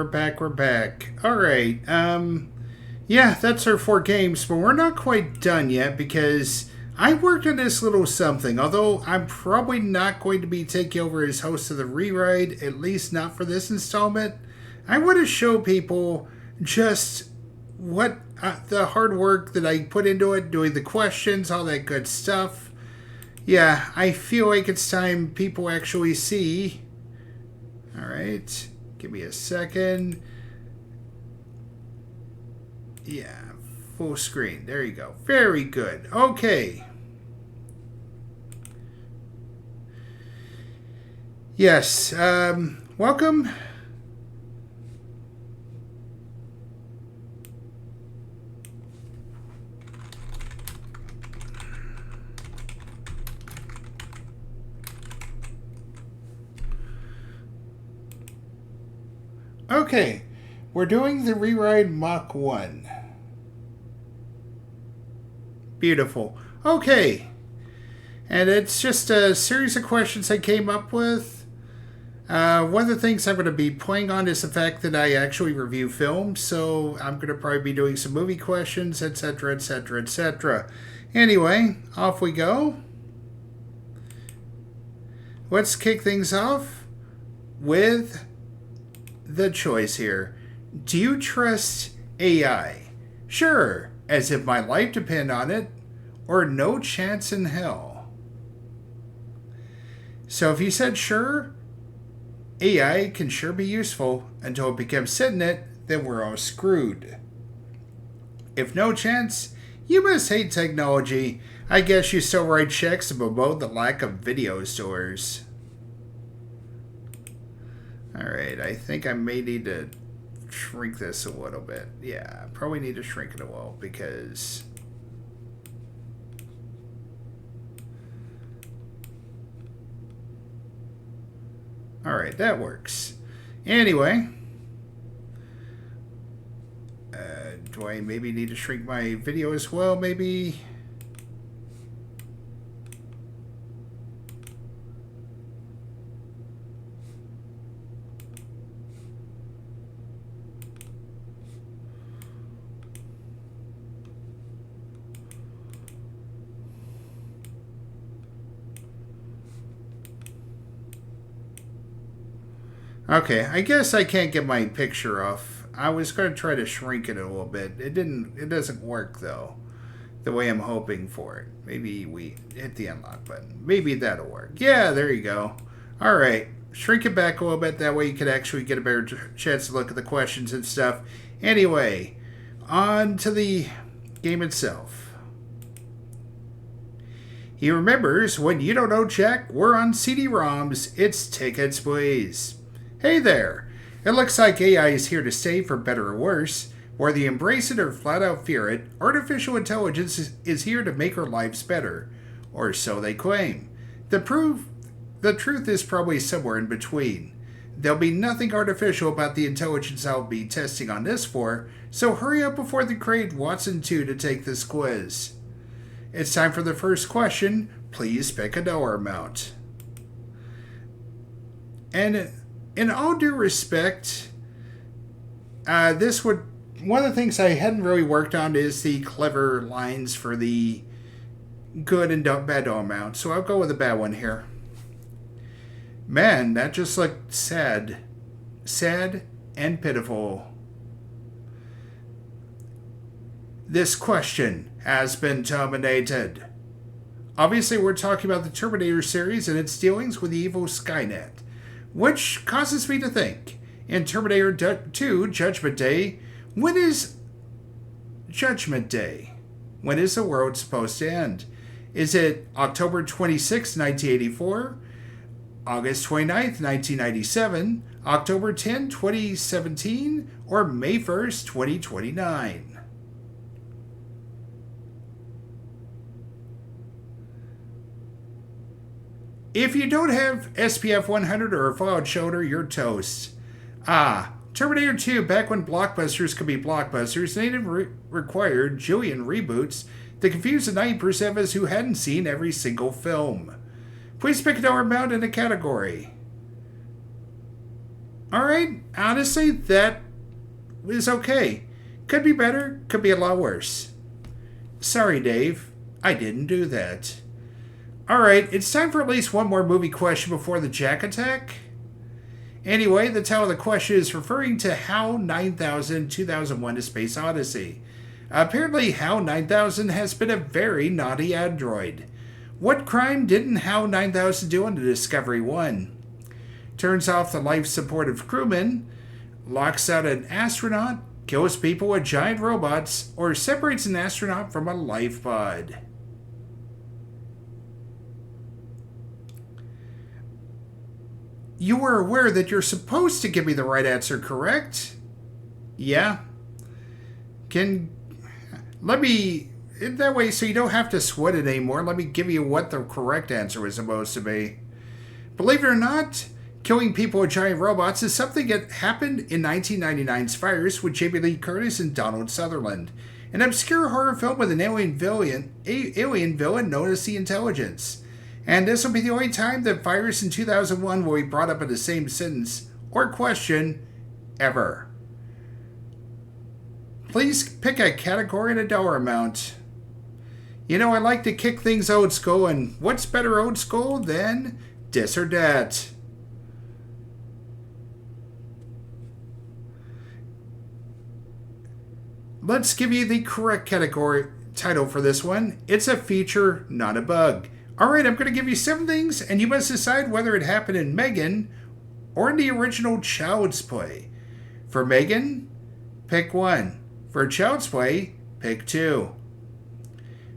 Alright, yeah, that's our 4 games, but we're not quite done yet because I worked on this little something. Although I'm probably not going to be taking over as host of the rewrite, at least not for this installment. I want to show people just what the hard work that I put into it, doing the questions, all that good stuff. Yeah, I feel like it's time people actually see. Alright, give me a second. Yeah, full screen. There you go. Very good. Okay. Yes, welcome. Okay, we're doing the rewrite Mach 1. Beautiful. Okay, and it's just a series of questions I came up with. One of the things I'm going to be playing on is the fact that I actually review films, so I'm going to probably be doing some movie questions, etc., etc., etc. Anyway, off we go. Let's kick things off with the choice here. Do you trust AI? Sure, as if my life depended on it, or no chance in hell. So if you said sure, AI can sure be useful until it becomes sentient, then we're all screwed. If no chance, you must hate technology. I guess you still write checks to bemoan the lack of video stores. Alright, I think I may need to shrink this a little bit. Yeah, probably need to shrink it a little because... Alright, that works. Anyway... do I maybe need to shrink my video as well, maybe? Okay, I guess I can't get my picture off. I was going to try to shrink it a little bit. It doesn't work though, the way I'm hoping for it. Maybe we hit the unlock button. Maybe that'll work. Yeah, there you go. All right, shrink it back a little bit. That way you could actually get a better chance to look at the questions and stuff. Anyway, on to the game itself. He remembers when you don't know Jack, we're on CD-ROMs. It's Tickets, Please. Hey there. It looks like AI is here to stay for better or worse. Whether you embrace it or flat out fear it, artificial intelligence is here to make our lives better. Or so they claim. The truth is probably somewhere in between. There'll be nothing artificial about the intelligence I'll be testing on this for, so hurry up before they create Watson 2 to take this quiz. It's time for the first question. Please pick a dollar amount. And in all due respect, one of the things I hadn't really worked on is the clever lines for the good and bad dollar amount. So I'll go with a bad one here. Man, that just looked sad. Sad and pitiful. This question has been terminated. Obviously, we're talking about the Terminator series and its dealings with the evil Skynet. Which causes me to think, in Terminator 2 Judgment Day, when is Judgment Day? When is the world supposed to end? Is it October 26, 1984? August 29th, 1997? October 10, 2017? Or May 1st, 2029? If you don't have SPF 100 or a fallout shoulder, you're toast. Terminator 2, back when blockbusters could be blockbusters, they didn't require Julian reboots to confuse the 90% of us who hadn't seen every single film. Please pick a dollar amount in a category. Alright, honestly, that is okay. Could be better, could be a lot worse. Sorry, Dave, I didn't do that. Alright, it's time for at least one more movie question before the Jack attack. Anyway, the title of the question is referring to HAL 9000 2001 A Space Odyssey. Apparently, HAL 9000 has been a very naughty android. What crime didn't HAL 9000 do on the Discovery 1? Turns off the life support of crewmen, locks out an astronaut, kills people with giant robots, or separates an astronaut from a life pod. You were aware that you're supposed to give me the right answer, correct? Yeah. Let me, that way so you don't have to sweat it anymore, let me give you what the correct answer was supposed to be. Believe it or not, killing people with giant robots is something that happened in 1999's Fires with Jamie Lee Curtis and Donald Sutherland, an obscure horror film with an alien villain known as the Intelligence. And this will be the only time that Virus in 2001 will be brought up in the same sentence or question ever. Please pick a category and a dollar amount. You know, I like to kick things old school, and what's better old school than this or that? Let's give you the correct category title for this one. It's a feature, not a bug. Alright, I'm going to give you 7 things, and you must decide whether it happened in Megan or in the original Child's Play. For Megan, pick 1. For Child's Play, pick 2.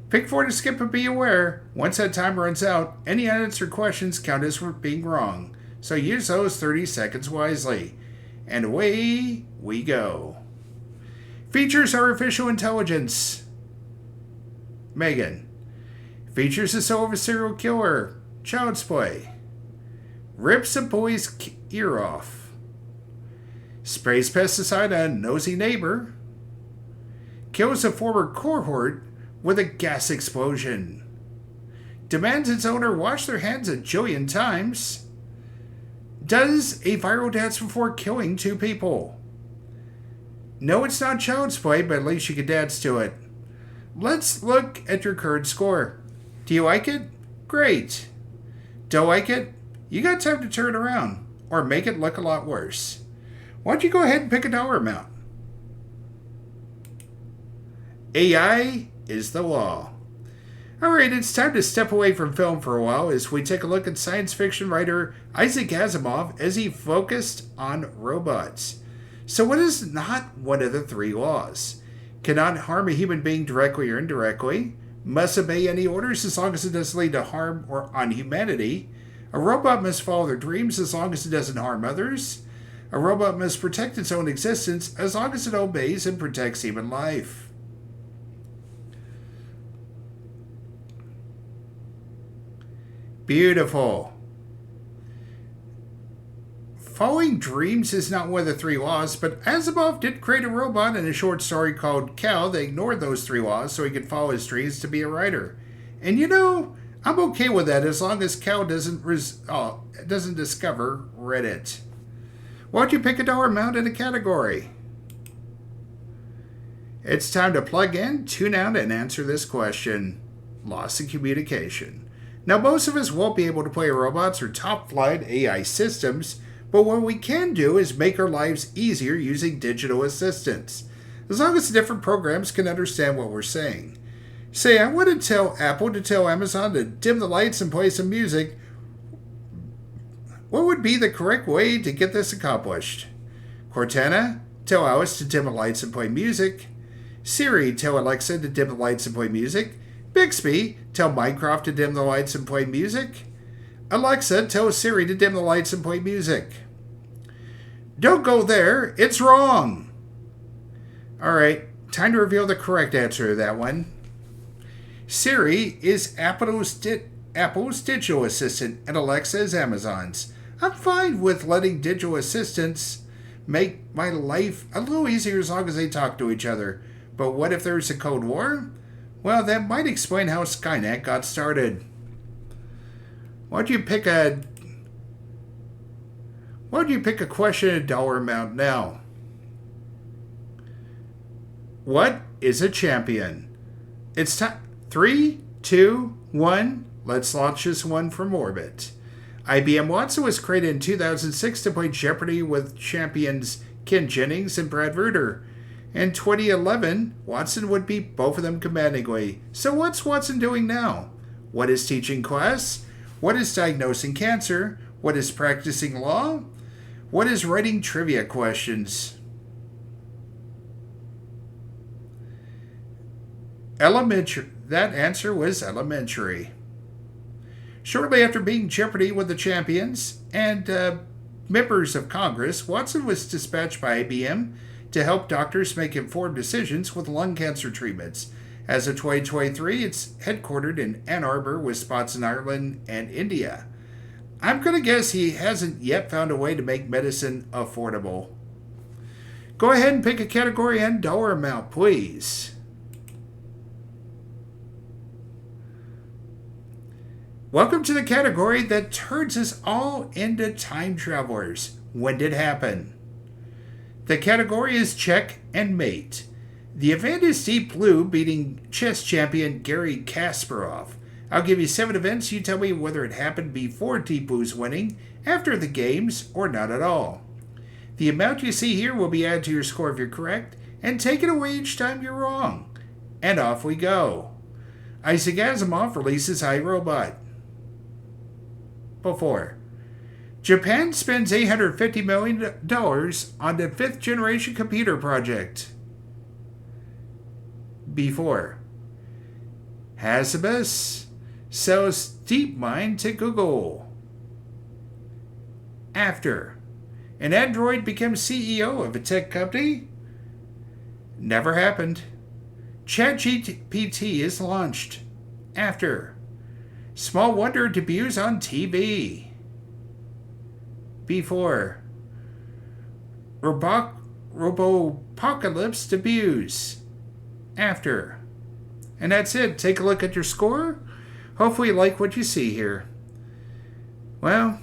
Pick 4 to skip, but be aware, once that time runs out, any unanswered questions count as being wrong. So use those 30 seconds wisely. And away we go. Features artificial intelligence. Megan. Features the soul of a serial killer. Child's Play. Rips a boy's ear off. Sprays pesticide on a nosy neighbor. Kills a former cohort with a gas explosion. Demands its owner wash their hands a jillion times. Does a viral dance before killing 2 people. No, it's not Child's Play, but at least you can dance to it. Let's look at your current score. Do you like it? Great. Don't like it? You got time to turn it around, or make it look a lot worse. Why don't you go ahead and pick a dollar amount? AI is the law. Alright, it's time to step away from film for a while as we take a look at science fiction writer Isaac Asimov as he focused on robots. So what is not one of the 3 laws? Cannot harm a human being directly or indirectly. Must obey any orders as long as it doesn't lead to harm or on humanity. A robot must follow their dreams as long as it doesn't harm others. A robot must protect its own existence as long as it obeys and protects human life. Beautiful. Following dreams is not one of the 3 laws, but Asimov did create a robot in a short story called Cal that ignored those 3 laws so he could follow his dreams to be a writer. And you know, I'm okay with that as long as Cal doesn't discover Reddit. Why don't you pick a dollar amount in a category? It's time to plug in, tune out, and answer this question. Loss in communication. Now, most of us won't be able to play robots or top-flight AI systems, but what we can do is make our lives easier using digital assistants, as long as the different programs can understand what we're saying. Say, I want to tell Apple to tell Amazon to dim the lights and play some music. What would be the correct way to get this accomplished? Cortana, tell Alice to dim the lights and play music. Siri, tell Alexa to dim the lights and play music. Bixby, tell Minecraft to dim the lights and play music. Alexa, tell Siri to dim the lights and play music. Don't go there, it's wrong. Alright, time to reveal the correct answer to that one. Siri is Apple's digital assistant and Alexa is Amazon's. I'm fine with letting digital assistants make my life a little easier as long as they talk to each other. But what if there's a Cold War? Well, that might explain how Skynet got started. Why don't you pick a question and a dollar amount now? What is a champion? It's time. 3, 2, 1. Let's launch this one from orbit. IBM Watson was created in 2006 to play Jeopardy with champions Ken Jennings and Brad Ruder. In 2011, Watson would beat both of them commandingly. So what's Watson doing now? What is teaching class? What is diagnosing cancer? What is practicing law? What is writing trivia questions? Elementary. That answer was elementary. Shortly after beating Jeopardy with the champions and members of Congress, Watson was dispatched by IBM to help doctors make informed decisions with lung cancer treatments. As of 2023, it's headquartered in Ann Arbor with spots in Ireland and India. I'm going to guess he hasn't yet found a way to make medicine affordable. Go ahead and pick a category and dollar amount, please. Welcome to the category that turns us all into time travelers. When did it happen? The category is check and mate. The event is Deep Blue beating chess champion Garry Kasparov. I'll give you 7 events. You tell me whether it happened before Deep Blue's winning, after the games, or not at all. The amount you see here will be added to your score if you're correct, and taken away each time you're wrong. And off we go. Isaac Asimov releases iRobot. Before. Japan spends $850 million on the 5th generation computer project. Before. Hasbus sells DeepMind to Google. After. An android becomes CEO of a tech company? Never happened. ChatGPT is launched. After. Small wonder debuts on TV. Before. Robopocalypse debuts. After. And that's it. Take a look at your score. Hopefully you like what you see here. Well,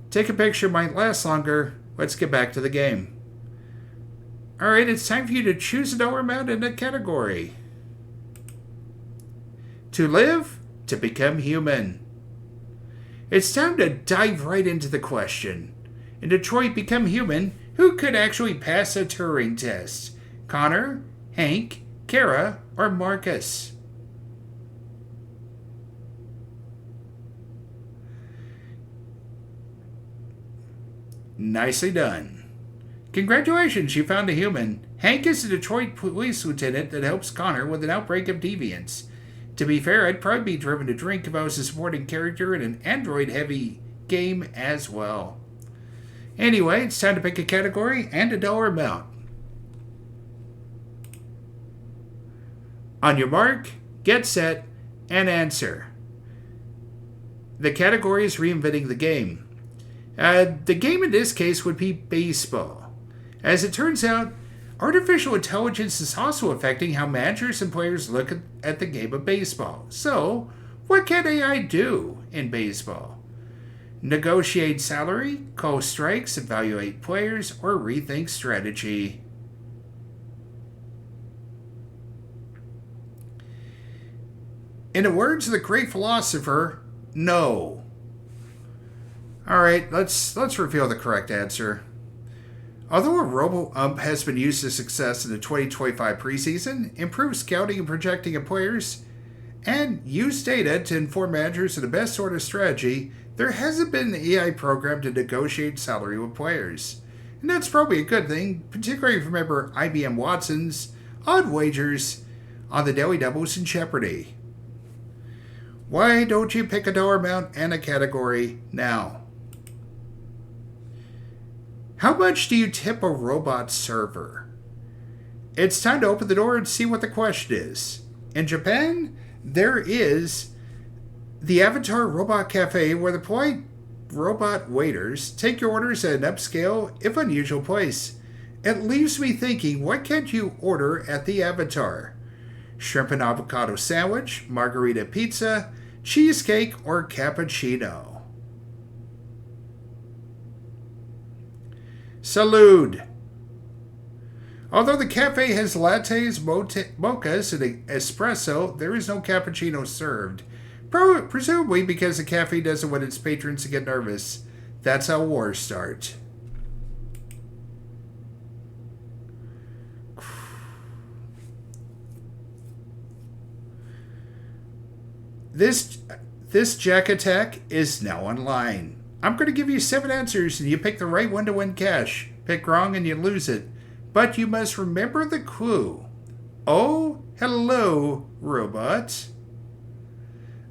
take a picture might last longer. Let's get back to the game. Alright, it's time for you to choose a dollar amount in a category. To live, to become human. It's time to dive right into the question. In Detroit Become Human, who could actually pass a Turing test? Connor, Hank, Kara, or Marcus? Nicely done. Congratulations, you found a human. Hank is a Detroit police lieutenant that helps Connor with an outbreak of deviance. To be fair, I'd probably be driven to drink if I was a supporting character in an android-heavy game as well. Anyway, it's time to pick a category and a dollar amount. On your mark, get set, and answer. The category is reinventing the game. The game in this case would be baseball. As it turns out, artificial intelligence is also affecting how managers and players look at the game of baseball. So, what can AI do in baseball? Negotiate salary, call strikes, evaluate players, or rethink strategy. In the words of the great philosopher, no. Alright, let's reveal the correct answer. Although a robo-ump has been used to success in the 2025 preseason, improved scouting and projecting of players, and used data to inform managers of the best sort of strategy, there hasn't been an AI program to negotiate salary with players. And that's probably a good thing, particularly if you remember IBM Watson's odd wagers on the Daily Doubles in Jeopardy. Why don't you pick a dollar amount and a category now? How much do you tip a robot server? It's time to open the door and see what the question is. In Japan, there is the Avatar Robot Cafe where the polite robot waiters take your orders at an upscale, if unusual place. It leaves me thinking, what can't you order at the Avatar? Shrimp and avocado sandwich, margarita pizza, cheesecake, or cappuccino? Salud. Although the cafe has lattes, mochas, and espresso, there is no cappuccino served. Presumably because the cafe doesn't want its patrons to get nervous. That's how wars start. This Jack Attack is now online. I'm going to give you 7 answers and you pick the right one to win cash. Pick wrong and you lose it. But you must remember the clue. Oh, hello, robot.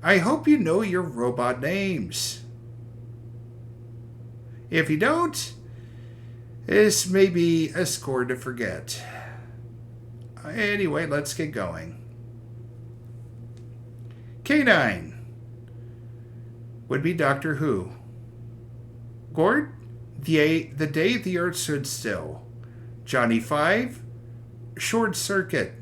I hope you know your robot names. If you don't, this may be a score to forget. Anyway, let's get going. K9 would be Doctor Who. Gord, the day the Earth stood still. Johnny 5, Short Circuit.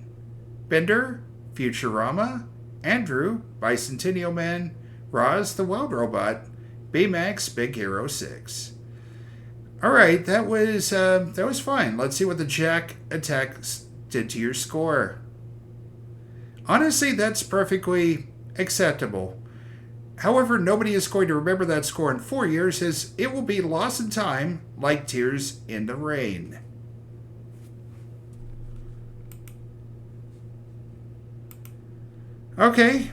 Bender, Futurama. Andrew, Bicentennial Man. Roz, the Wild Robot. Baymax, Big Hero 6. Alright, that was fine. Let's see what the Jack Attack did to your score. Honestly, that's perfectly acceptable. However, nobody is going to remember that score in 4 years, as it will be lost in time like tears in the rain. Okay,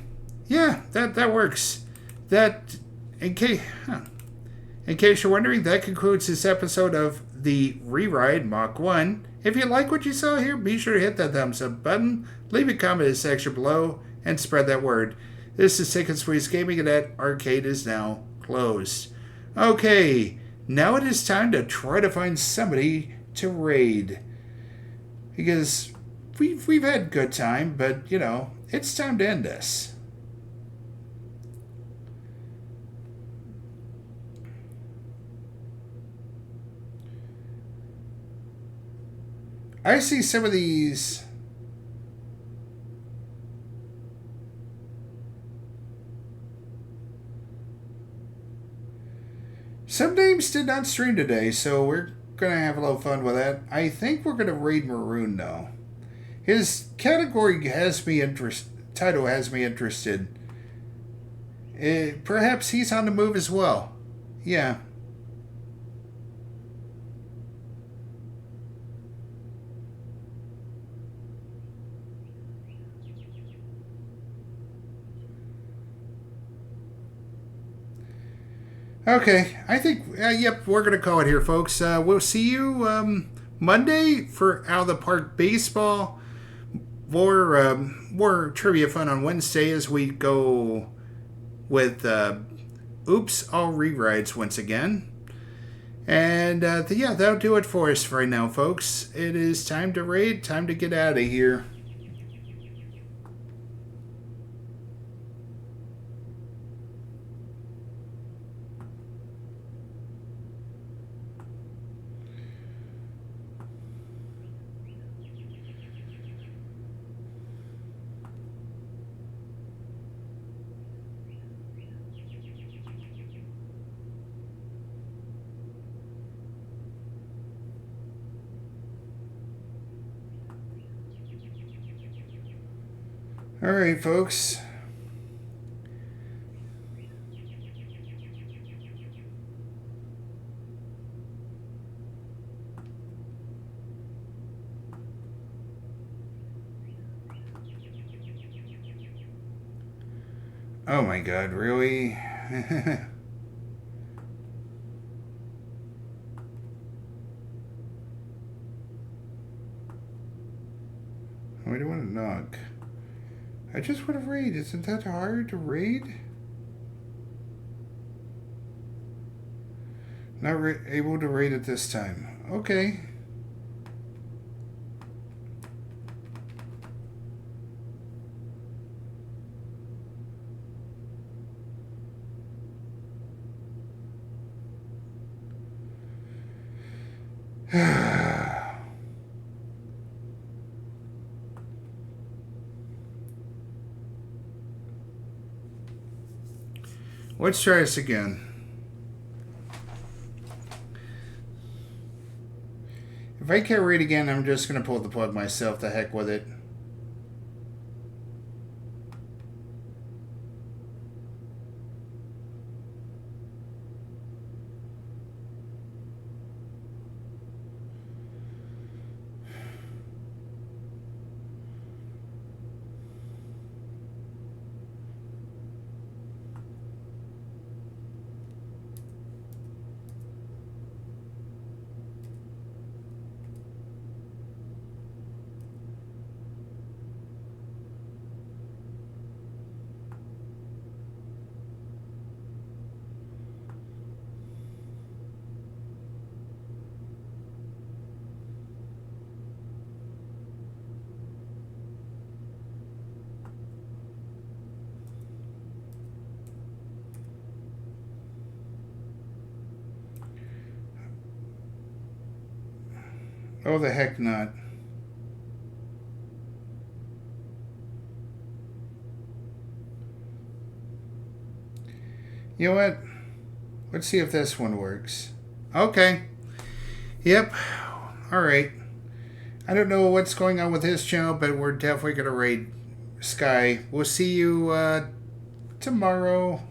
yeah, that works. In case you're wondering, that concludes this episode of the Reride Mach 1. If you like what you saw here, be sure to hit that thumbs up button, leave a comment in the section below, and spread that word. This is Sick and Squeeze Gaming, and that arcade is now closed. Okay, now it is time to try to find somebody to raid. Because we've had good time, but, you know, it's time to end this. I see some of these. Some names did not stream today, so we're going to have a little fun with that. I think we're going to raid Maroon, though. His category has me title has me interested. Perhaps he's on the move as well. Yeah. Okay, I think, yep, we're going to call it here, folks. We'll see you Monday for Out of the Park Baseball. More trivia fun on Wednesday as we go with Oops, All Rewrites once again. And yeah, that'll do it for us right now, folks. It is time to raid, time to get out of here. All right, folks. Oh my God, really? Why do I want to knock? I just want to raid. Isn't that hard to raid? Not able to raid at this time. Okay. Let's try this again. If I can't read again, I'm just going to pull the plug myself. The heck with it. Oh, the heck not. You know what? Let's see if this one works. Okay. Yep. Alright. I don't know what's going on with his channel, but we're definitely going to raid Sky. We'll see you tomorrow.